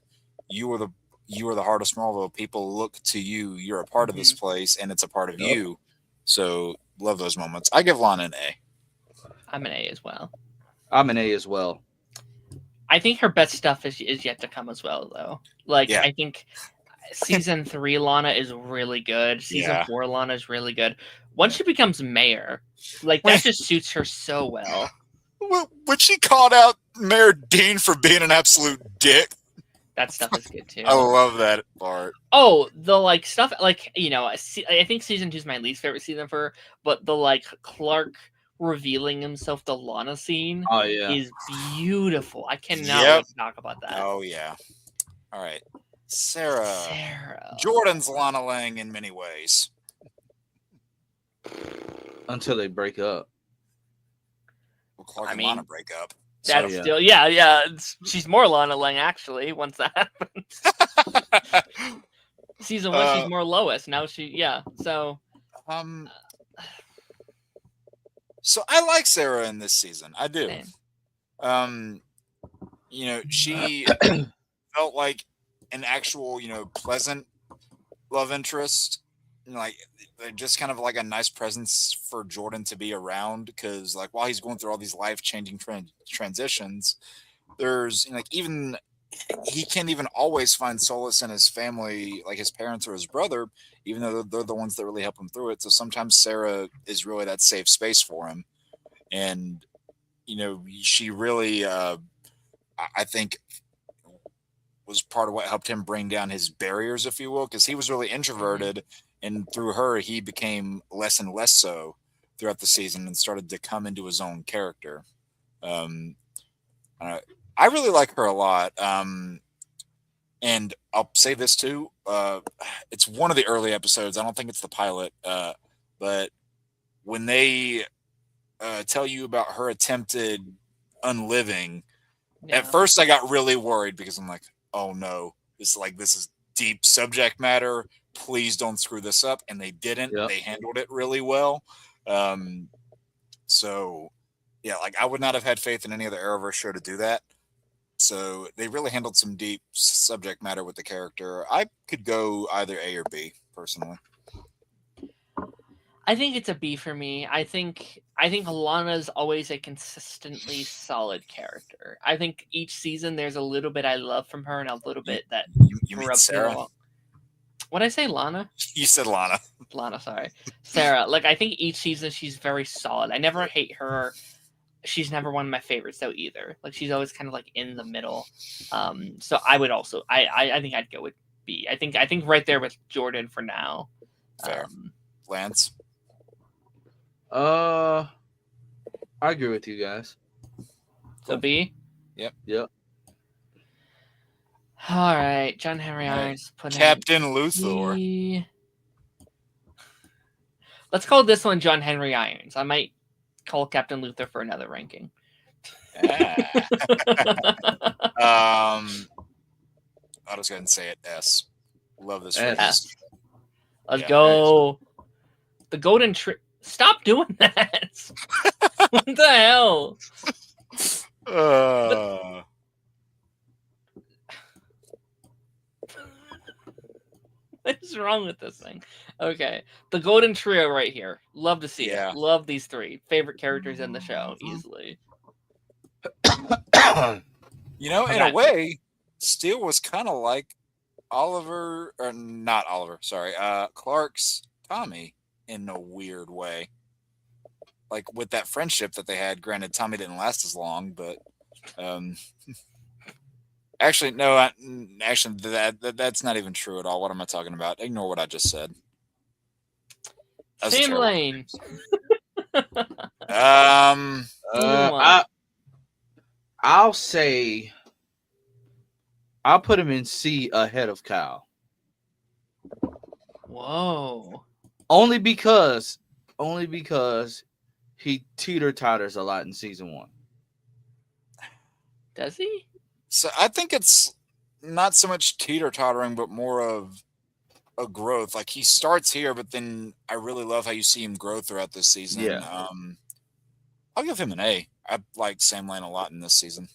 you are the heart of Smallville. People look to you. You're a part of this place, and it's a part of you." So love those moments. I give Lana an A. I'm an A as well. I'm an A as well. I think her best stuff is yet to come as well, though. I think season 3 Lana is really good. Season 4 Lana is really good. Once she becomes mayor, that just suits her so well. When she called out Mayor Dean for being an absolute dick. That stuff is good too. I love that part. Oh, the stuff I think season 2 is my least favorite season for her, but the Clark revealing himself to Lana scene is beautiful. I cannot wait to talk about that. Oh yeah. All right. Sarah. Jordan's Lana Lang in many ways. Until they break up. Well, Clark and Lana break up. That's still she's more Lana Lang actually once that happens. Season 1 she's more Lois. Now so So I like Sarah in this season. I do. She felt like an actual, pleasant love interest. Just kind of like a nice presence for Jordan to be around, because while he's going through all these life-changing transitions, there's even he can't even always find solace in his family, like his parents or his brother, even though they're the ones that really help him through it. So sometimes Sarah is really that safe space for him. And, she really, I think, was part of what helped him bring down his barriers, if you will, because he was really introverted. And through her, he became less and less so throughout the season and started to come into his own character. I really like her a lot. And I'll say this too. It's one of the early episodes. I don't think it's the pilot. But when they tell you about her attempted unliving, at first I got really worried, because I'm like, oh no, this is deep subject matter. Please don't screw this up. And they didn't. Yep. They handled it really well. So yeah, I would not have had faith in any other Arrowverse show to do that. So they really handled some deep subject matter with the character. I could go either A or B, personally. I think it's a B for me. I think Lana's always a consistently solid character. I think each season there's a little bit I love from her and a little bit that you mean Sarah? What did I say, Lana? You said Lana. Lana, sorry. Sarah. I think each season she's very solid. I never hate her. she's never one of my favorites though either. Like she's always kind of like in the middle. So I would also I think I'd go with B. I think right there with Jordan for now. Fair. Lance. I agree with you guys. So B. Yep. All right, John Henry All right. Irons. Put Captain him Luthor. B. Let's call this one John Henry Irons. I might call Captain Luthor for another ranking. I'll just go ahead and say it. S. Love this S. phrase. Let's Yeah, go. The golden tree. Stop doing that. What the hell? What is wrong with this thing? Okay. The golden trio right here. Love to see Yeah. it. Love these three. Favorite characters in the show, easily. You know, in a way, Steele was kind of like Oliver, or not Oliver, sorry, Clark's Tommy in a weird way. Like with that friendship that they had. Granted, Tommy didn't last as long, but actually, no, that's not even true at all. What am I talking about? Ignore what I just said. That was a Sam terrible Lane. I'll say I'll put him in C ahead of Kyle. Whoa. Only because he teeter-totters a lot in season 1. Does he? So I think it's not so much teeter-tottering, but more of a growth. Like he starts here, but then I really love how you see him grow throughout this season. Yeah. I'll give him an A. I like Sam Lane a lot in this season.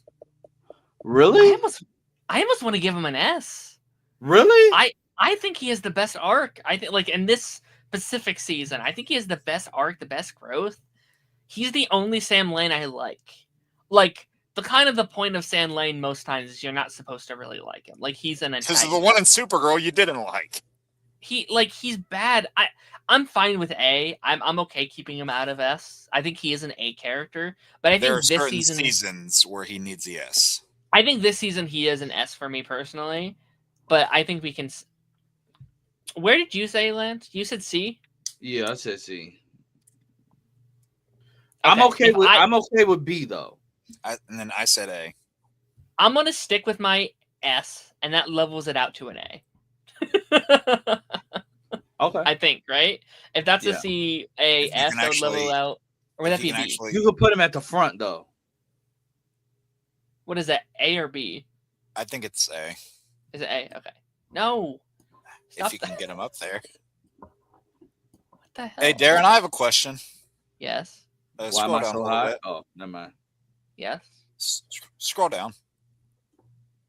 Really? I almost want to give him an S. Really? I think he has the best arc. I think, like, in this specific season, I think he has the best arc, the best growth. He's the only Sam Lane I like. Like, the point of Sam Lane most times is you're not supposed to really like him. Like, he's an antagonist. This is the one in Supergirl you didn't like. He's bad. I'm fine with A. I'm okay keeping him out of S. I think he is an A character, but I There think are this certain season seasons where he needs the S. I think this season he is an S for me personally, but I think we can. Where did you say, Lance? You said C. Yeah, I said C. Okay. I'm okay with B though. And then I said A. I'm gonna stick with my S, and that levels it out to an A. Okay. I think, right? If that's a Yeah. C, A, S, that would level out. Or would that be B? You could put him at the front though. What is that? A or B? I think it's A. Is it A? Okay. No. Stop If you can get him up there. What the hell? Hey, Darren, I have a question. Yes. Why am Scroll I down so a little high? bit. Oh, never mind. Yes. Scroll down.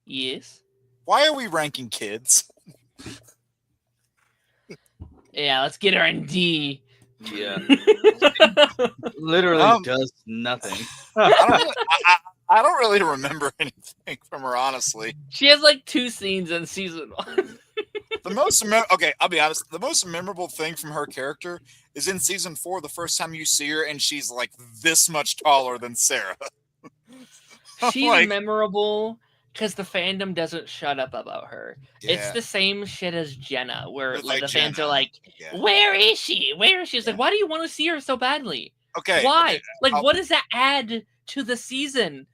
Yes. Why are we ranking kids? Yeah, let's get her in D. Yeah. Literally does nothing. I don't really remember anything from her, honestly. She has like 2 scenes in season 1. Okay, I'll be honest. The most memorable thing from her character is in season 4, the first time you see her, and she's like this much taller than Sarah. She's memorable because the fandom doesn't shut up about her. Yeah. It's the same shit as Jenna, where With, like, the fans are like, yeah. "Where is she? Where is she?" It's like, why do you want to see her so badly? Okay. Why? Okay. Like, what does that add to the season?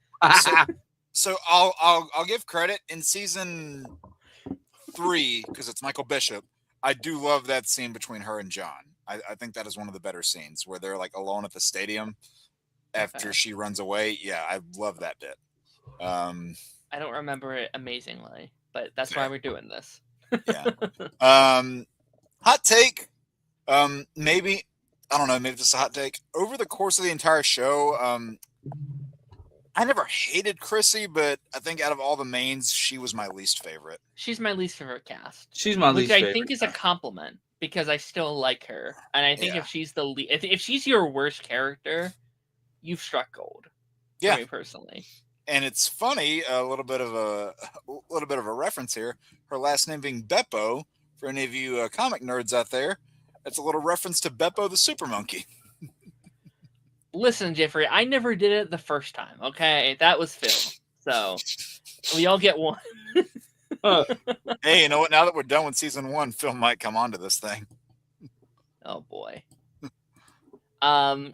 So I'll give credit in season 3 because it's Michael Bishop. I do love that scene between her and John. I think that is one of the better scenes where they're like alone at the stadium after she runs away. Yeah, I love that bit. I don't remember it amazingly, but that's why we're doing this. Yeah. Hot take. Maybe I don't know. Maybe this is a hot take. Over the course of the entire show, I never hated Chrissy, but I think out of all the mains, she was my least favorite. She's my least favorite cast. She's my least favorite. Which I think is a compliment because I still like her, and I think Yeah. if she's the if she's your worst character, you've struck gold. Yeah. For me personally. And it's funny, a little bit of a reference here. Her last name being Beppo. For any of you comic nerds out there, it's a little reference to Beppo the Super Monkey. Listen, Jeffrey, I never did it the first time. Okay, that was Phil. So we all get one. Hey, you know what? Now that we're done with season 1, Phil might come onto this thing. Oh boy.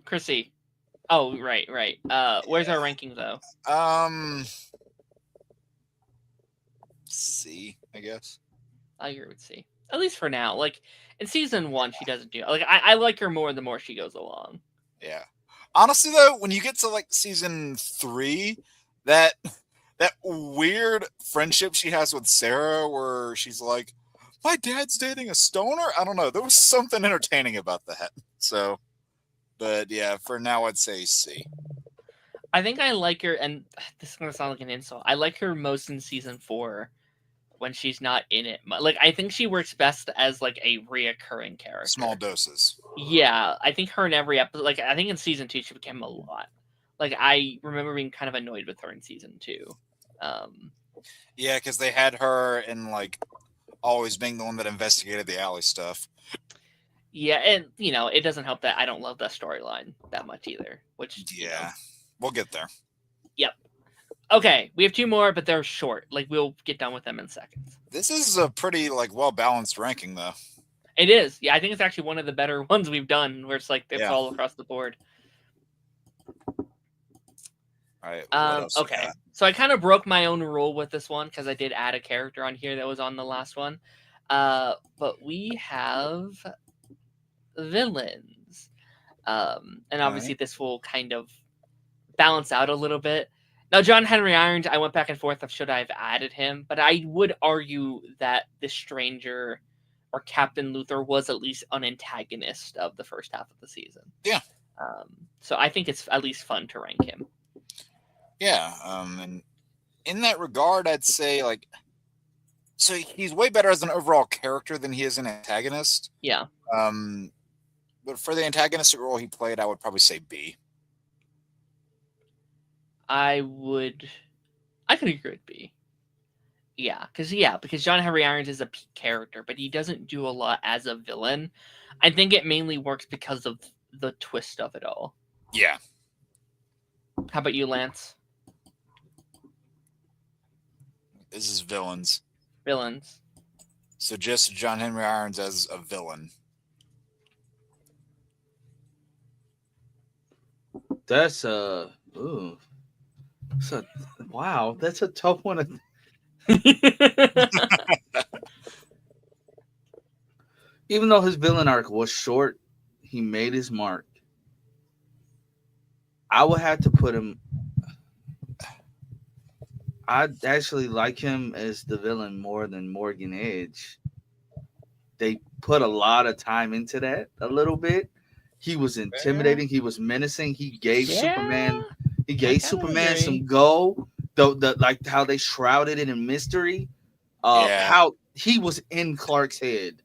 Chrissy. Oh, right. Where's our ranking though? C, I guess. I agree with C. At least for now. Like in season 1, she doesn't do like I like her more the more she goes along. Yeah. Honestly, though, when you get to like season 3, that weird friendship she has with Sarah, where she's like, "My dad's dating a stoner." I don't know. There was something entertaining about that. So, but yeah, for now, I'd say C. I think I like her, and this is gonna sound like an insult. I like her most in season 4 when she's not in it. Like I think she works best as like a reoccurring character. Small doses. Yeah, I think her in every episode. Like I think in season 2 she became a lot. Like I remember being kind of annoyed with her in season 2. Yeah, because they had her in like always being the one that investigated the alley stuff. Yeah, and it doesn't help that I don't love that storyline that much either. Which we'll get there. Yep. Okay, we have 2 more, but they're short. Like we'll get done with them in seconds. This is a pretty like well balanced ranking, though. It is. Yeah, I think it's actually one of the better ones we've done, where it's like it's all across the board. All right. Okay. So I kind of broke my own rule with this one because I did add a character on here that was on the last one. But we have villains. And obviously this will kind of balance out a little bit. Now, John Henry Irons, I went back and forth of should I have added him, but I would argue that the Stranger or Captain Luther was at least an antagonist of the first half of the season. Yeah. So I think it's at least fun to rank him. Yeah. And in that regard, I'd say so he's way better as an overall character than he is an antagonist. Yeah. But for the antagonistic role he played, I would probably say B. I could agree with B. Yeah, because John Henry Irons is a peak character, but he doesn't do a lot as a villain. I think it mainly works because of the twist of it all. Yeah. How about you, Lance? This is villains. Villains. So just John Henry Irons as a villain. That's ooh. Wow, that's a tough one. Even though his villain arc was short, he made his mark. I would have to put him. I actually like him as the villain more than Morgan Edge. They put a lot of time into that, a little bit. He was intimidating. He was menacing. He gave Superman. He gave Superman some go. The like how they shrouded it in mystery. How he was in Clark's head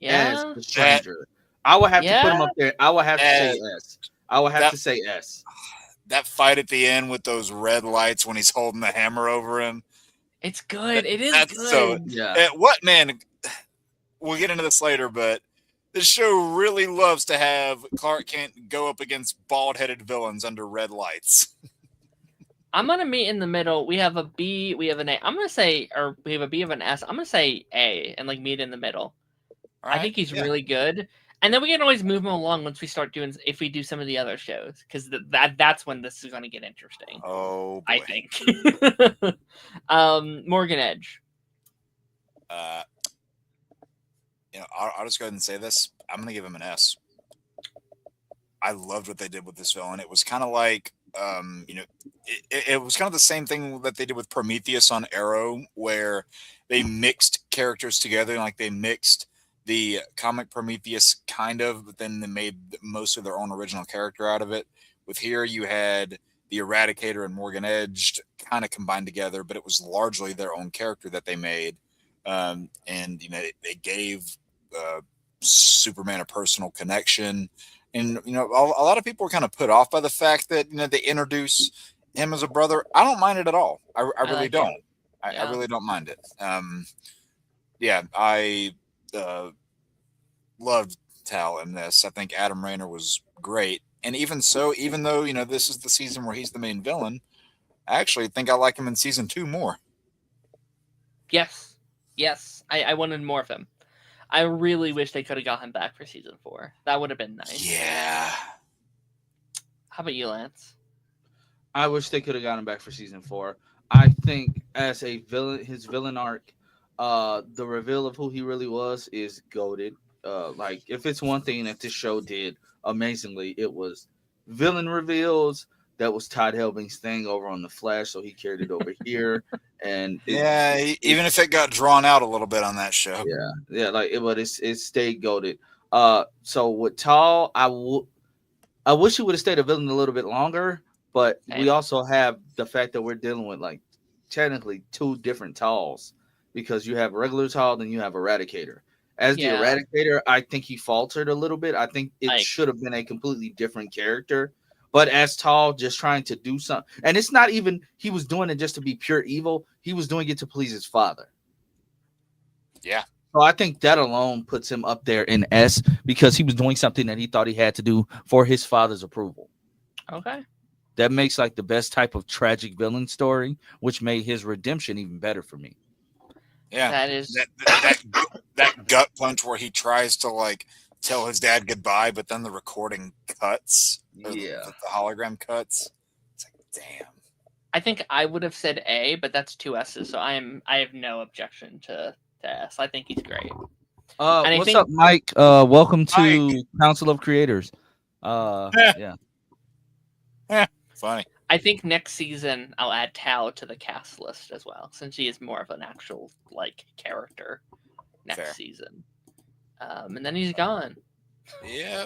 as the Stranger. I would have to put him up there. I would have to say S. I would have to say S. That fight at the end with those red lights when he's holding the hammer over him. It's good. It is good. So, what, man? We'll get into this later, but this show really loves to have Clark Kent go up against bald-headed villains under red lights. I'm going to meet in the middle. We have a B, we have an A. I'm going to say, or we have a B of an S. I'm going to say A and meet in the middle. Right. I think he's really good. And then we can always move him along once we start doing, if we do some of the other shows, because that's when this is going to get interesting. Oh, boy. I think. Morgan Edge. I'll just go ahead and say this. I'm going to give him an S. I loved what they did with this villain. It was kind of like, it was kind of the same thing that they did with Prometheus on Arrow, where they mixed characters together, like they mixed the comic Prometheus kind of, but then they made most of their own original character out of it. With here, you had the Eradicator and Morgan Edge kind of combined together, but it was largely their own character that they made. And they gave Superman a personal connection. And, a lot of people were kind of put off by the fact that, they introduce him as a brother. I don't mind it at all. I really don't. I really don't mind it. I loved Tal in this. I think Adam Rayner was great. And even so, even though this is the season where he's the main villain, I actually think I like him in season 2 more. Yes. I wanted more of him. I really wish they could have got him back for season 4. That would have been nice. Yeah. How about you, Lance? I wish they could have gotten him back for season 4. I think as a villain, his villain arc, the reveal of who he really was is goated. Like if it's one thing that this show did amazingly, it was villain reveals. That was Todd Helbing's thing over on the Flash, so he carried it over here, and even if it got drawn out a little bit on that show. yeah, like it stayed goated. So with Tall, I wish he would have stayed a villain a little bit longer, but we also have the fact that we're dealing with like technically 2 different Talls, because you have regular Tall, then you have Eradicator. As the Eradicator, I think he faltered a little bit. I think it should have been a completely different character. But as Tall, just trying to do something, and it's not even he was doing it just to be pure evil. He was doing it to please his father. Yeah. So I think that alone puts him up there in S, because he was doing something that he thought he had to do for his father's approval. Okay. That makes like the best type of tragic villain story, which made his redemption even better for me. Yeah. That is that gut punch where he tries to like tell his dad goodbye, but then the recording cuts. The hologram cuts. It's like, damn. I think I would have said A, but that's 2 S's, so I have no objection to S. I think he's great. What's up, Mike? Welcome to Council of Creators. Yeah. Funny. I think next season I'll add Tao to the cast list as well, since he is more of an actual like character next season. And then he's gone. Yeah.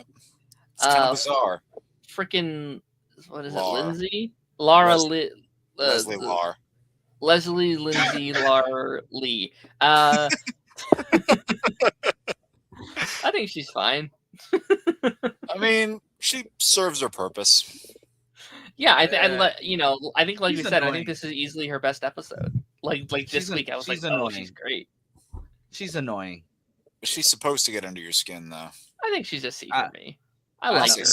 It's kind of bizarre. Freaking, what is Lar. it? Lindsay? Lara Leslie Lar. Leslie Lindsay Lar Lee. I think she's fine. I mean, she serves her purpose. Yeah, I think like She's you said, annoying. I think this is easily her best episode. Like this week, I was like, annoying. oh, she's great. She's annoying. She's supposed to get under your skin, though. I think she's a C for me. I like her.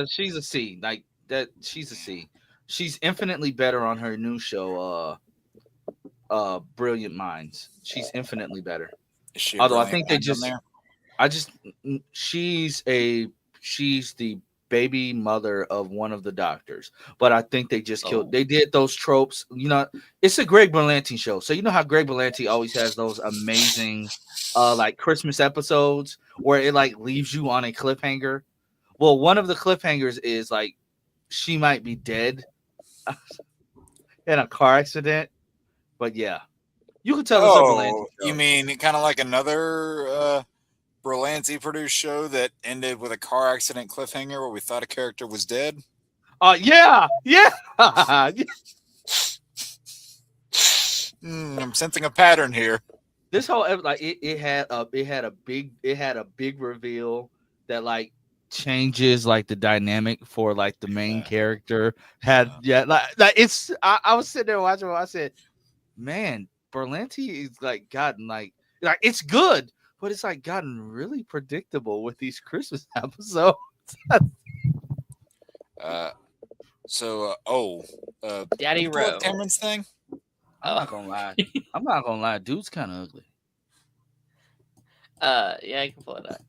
She's a C. Like that. She's a C. She's infinitely better on her new show, Brilliant Minds. She's infinitely better. Although I think she's the baby mother of one of the doctors, but I think they just killed. They did those tropes. It's a Greg Berlanti show, so you know how Greg Berlanti always has those amazing, like Christmas episodes where it like leaves you on a cliffhanger. Well, one of the cliffhangers is like she might be dead in a car accident, but yeah, you can tell it's a Berlanti show. You mean kind of like another Berlanti produced show that ended with a car accident cliffhanger where we thought a character was dead? Yeah. I'm sensing a pattern here. This whole like it had a big reveal that like changes like the dynamic for like the main character. Like it's I was sitting there watching it, I said, man, Berlanti is like gotten like it's good, but it's like gotten really predictable with these Christmas episodes. Daddy Rowe. Cameron's thing. I'm not gonna lie. Dude's kind of ugly. Yeah, I can pull it up.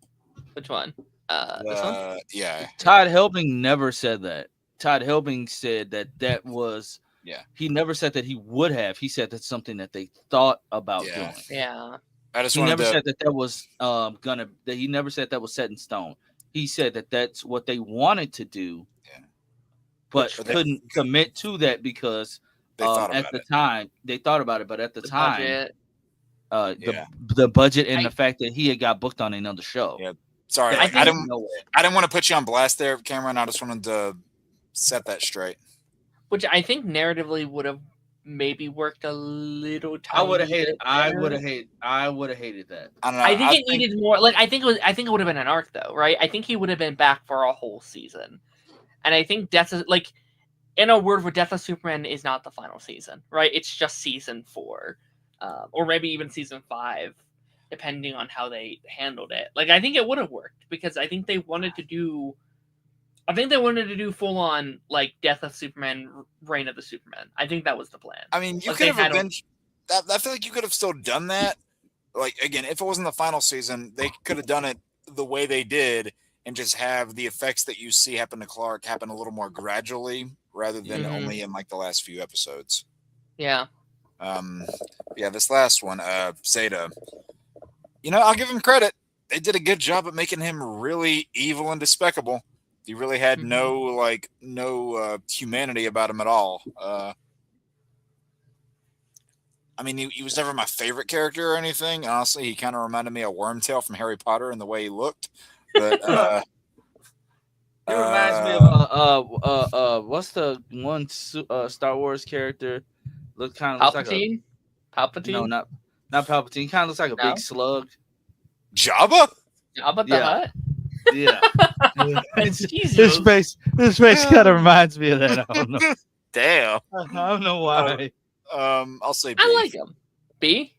Which one? This one? Yeah. Todd Helbing never said that. Todd Helbing said that was. Yeah. He never said that he would have. He said that's something that they thought about doing. Yeah. He never said that was he never said that was set in stone. He said that that's what they wanted to do, but couldn't commit to that because at the time they thought about it, but at the time, the budget and the fact that he had got booked on another show. Yeah, sorry, I didn't want to put you on blast there, Cameron. I just wanted to set that straight. Which I think narratively would have maybe worked a little. I would have hated that. I don't know. I think it needed more. Like I think it would have been an arc though, right? I think he would have been back for a whole season, and I think like in a word where Death of Superman is not the final season, right? It's just season 4, or maybe even season 5, depending on how they handled it. Like I think it would have worked because I think they wanted to do I think they wanted to do full on like Death of Superman, Reign of the Superman. I think that was the plan. I mean, you Like, could they have had a- avenged. I feel like you could have still done that. Like again, if it wasn't the final season, they could have done it the way they did and just have the effects that you see happen to Clark happen a little more gradually rather than Mhm. only in like the last few episodes. Yeah. Yeah, this last one, Zeta. You know, I'll give him credit. They did a good job at making him really evil and despicable. He really had no humanity about him at all. I mean, he was never my favorite character or anything. Honestly, he kind of reminded me of Wormtail from Harry Potter in the way he looked. But It reminds me of what's the one Star Wars character? Look kind of looks like Palpatine. Palpatine. no, not Palpatine. Kind of looks like a No? big slug. Jabba. Jabba the Yeah. Hutt. Yeah, Jesus. this face kind of reminds me of that. I don't know. Damn. I don't know why. I'll say B. I like him. B.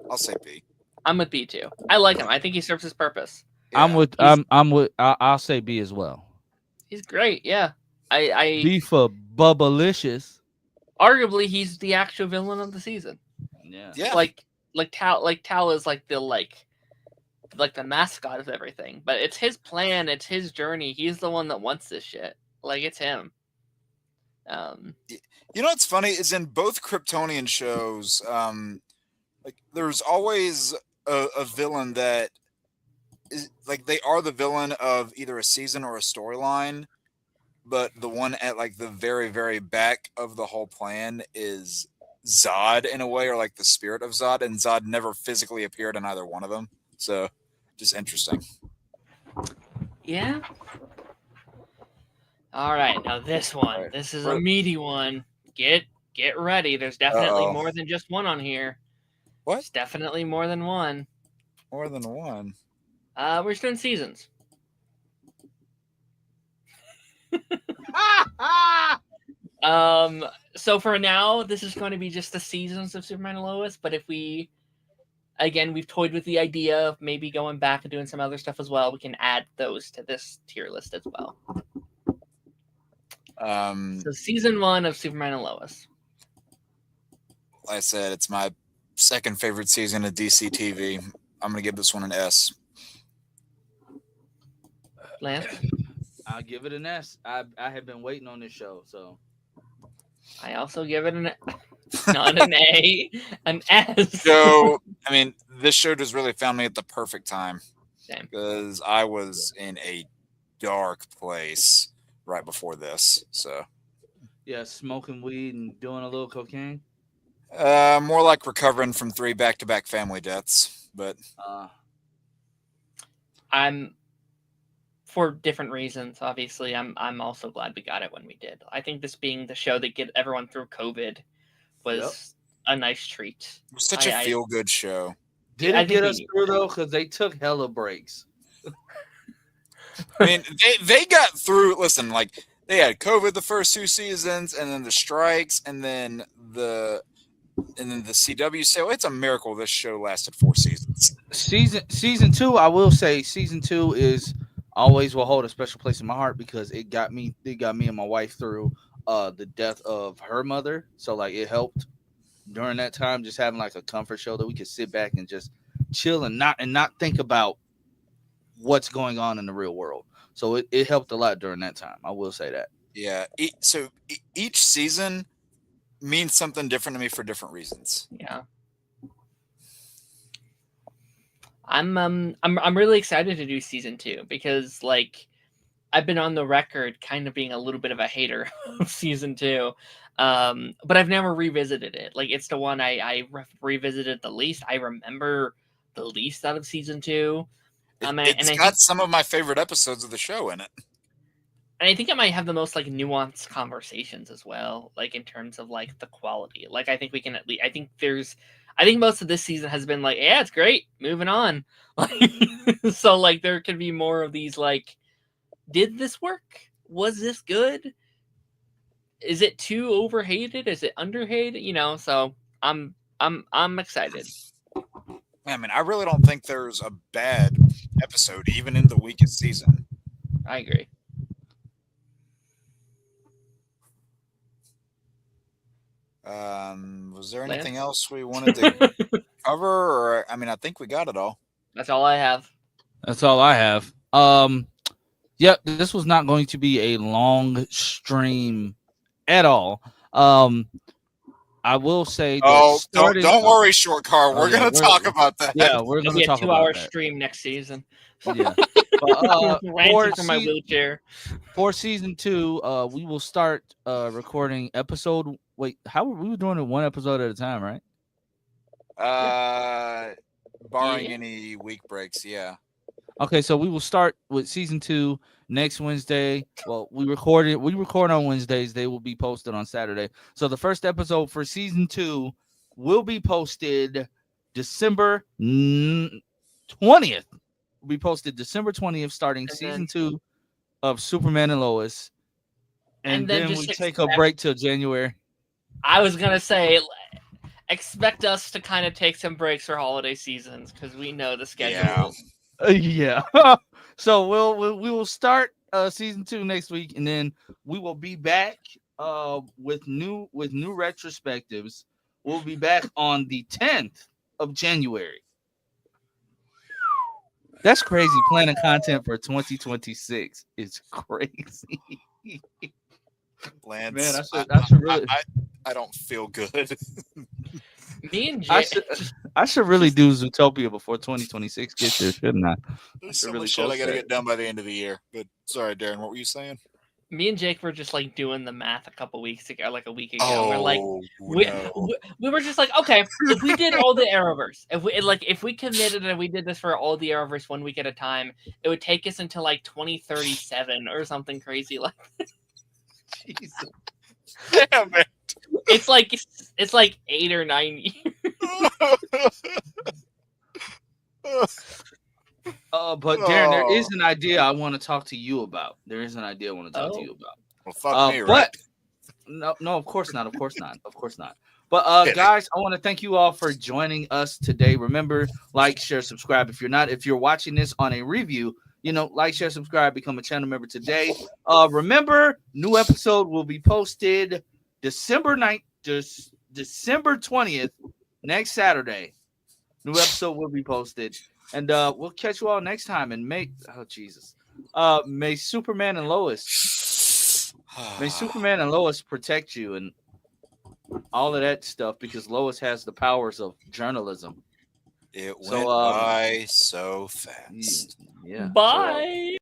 I'll say B. I'm with B too. I like him. I think he serves his purpose. I'm Yeah. with I'll say B as well. He's great. Yeah. I B for Bubblicious. arguably he's the actual villain of the season. Yeah. Yeah. Like Tal is like the mascot of everything. But it's his plan, it's his journey. He's the one that wants this shit. Like, it's him. You know what's funny is in both Kryptonian shows, like there's always a villain that is like they are the villain of either a season or a storyline, but the one at like the very, very back of the whole plan is Zod in a way, or like the spirit of Zod, and Zod never physically appeared in either one of them. So just interesting. Yeah. All right, now this one. Alright. This is a meaty one. Get ready. There's definitely more than just one on here. What? It's definitely more than one. More than one. We're just doing seasons. So for now, this is going to be just the seasons of Superman and Lois. But if we've toyed with the idea of maybe going back and doing some other stuff as well. We can add those to this tier list as well. So season 1 of Superman and Lois. Like I said, it's my second favorite season of DC TV. I'm gonna give this one an S. Lance? I'll give it an S. I have been waiting on this show, so I also give it not an A, an S. So, I mean, this show just really found me at the perfect time. Same. Because I was in a dark place right before this. So, yeah, smoking weed and doing a little cocaine. more like recovering from 3 back-to-back family deaths. But I'm, for different reasons, obviously, I'm also glad we got it when we did. I think this being the show that get everyone through COVID was a nice treat. it was such a feel-good show. Did I it think get we us need through though? Because they took hella breaks. I mean, they got through. Listen, like they had COVID the first 2 seasons, and then the strikes, and then the CW sale. It's a miracle this show lasted 4 seasons. Season 2, I will say, season 2 is always will hold a special place in my heart because it got me and my wife through the death of her mother. So like it helped during that time, just having like a comfort show that we could sit back and just chill and not think about what's going on in the real world. So it helped a lot during that time. I will say that. Yeah. So each season means something different to me for different reasons. Yeah. I'm really excited to do season 2 because like I've been on the record kind of being a little bit of a hater of season 2. But I've never revisited it. Like it's the one I revisited the least. I remember the least out of season 2. It's got some of my favorite episodes of the show in it. And I think it might have the most like nuanced conversations as well, like in terms of like the quality. Like I think we can at least. I think most of this season has been like, yeah, it's great, moving on. Like, so like there could be more of these like, did this work? Was this good? Is it too overhated? Is it underhated? You know, so I'm excited. I mean, I really don't think there's a bad episode, even in the weakest season. I agree. Was there anything Lance? else we wanted to cover? Or I mean, I think we got it all. That's all I have. That's all I have. Yep, this was not going to be a long stream at all. I will say that Oh, starting. don't worry, short car. We're gonna talk about that. Yeah, we're It'll gonna be a talk 2-hour about that. stream next season. Yeah, but, Ranting from my wheelchair. for season 2, we will start recording episode. Wait, how we were doing it one episode at a time, right? Barring any week breaks, yeah. Okay, so we will start with season 2 next Wednesday. Well, we record on Wednesdays. They will be posted on Saturday. So the first episode for season 2 will be posted December 20th. Will be posted December 20th, starting season 2 of Superman and Lois. And then we take a break till January. I was gonna say, expect us to kind of take some breaks for holiday seasons because we know the schedule. Yeah. So we will start season 2 next week, and then we will be back with new retrospectives. We'll be back on the 10th of January. That's crazy. Planning content for 2026 is crazy. Lance, man, I should really. I don't feel good. Me and Jay, I should really do Zootopia before 2026 gets here, shouldn't I? There's so much shit I gotta get done by the end of the year. But sorry, Darren, what were you saying? Me and Jake were just like doing the math a week ago. Oh, we're like, we were just like, okay, if we did all the Arrowverse, if we committed and we did this for all the Arrowverse 1 week at a time, it would take us until like 2037 or something crazy like that. Jesus. Damn it. It's like 8 or 9 years. But Darren, there is an idea I want to talk to you about. Well, fuck me, right? But no, of course not. But guys, I want to thank you all for joining us today. Remember, like, share, subscribe. If you're watching this on a review, like, share, subscribe, become a channel member today. Remember, new episode will be posted December 20th, next Saturday. New episode will be posted. And we'll catch you all next time. And may Superman and Lois protect you and all of that stuff, because Lois has the powers of journalism. It went by so fast. Yeah. Bye.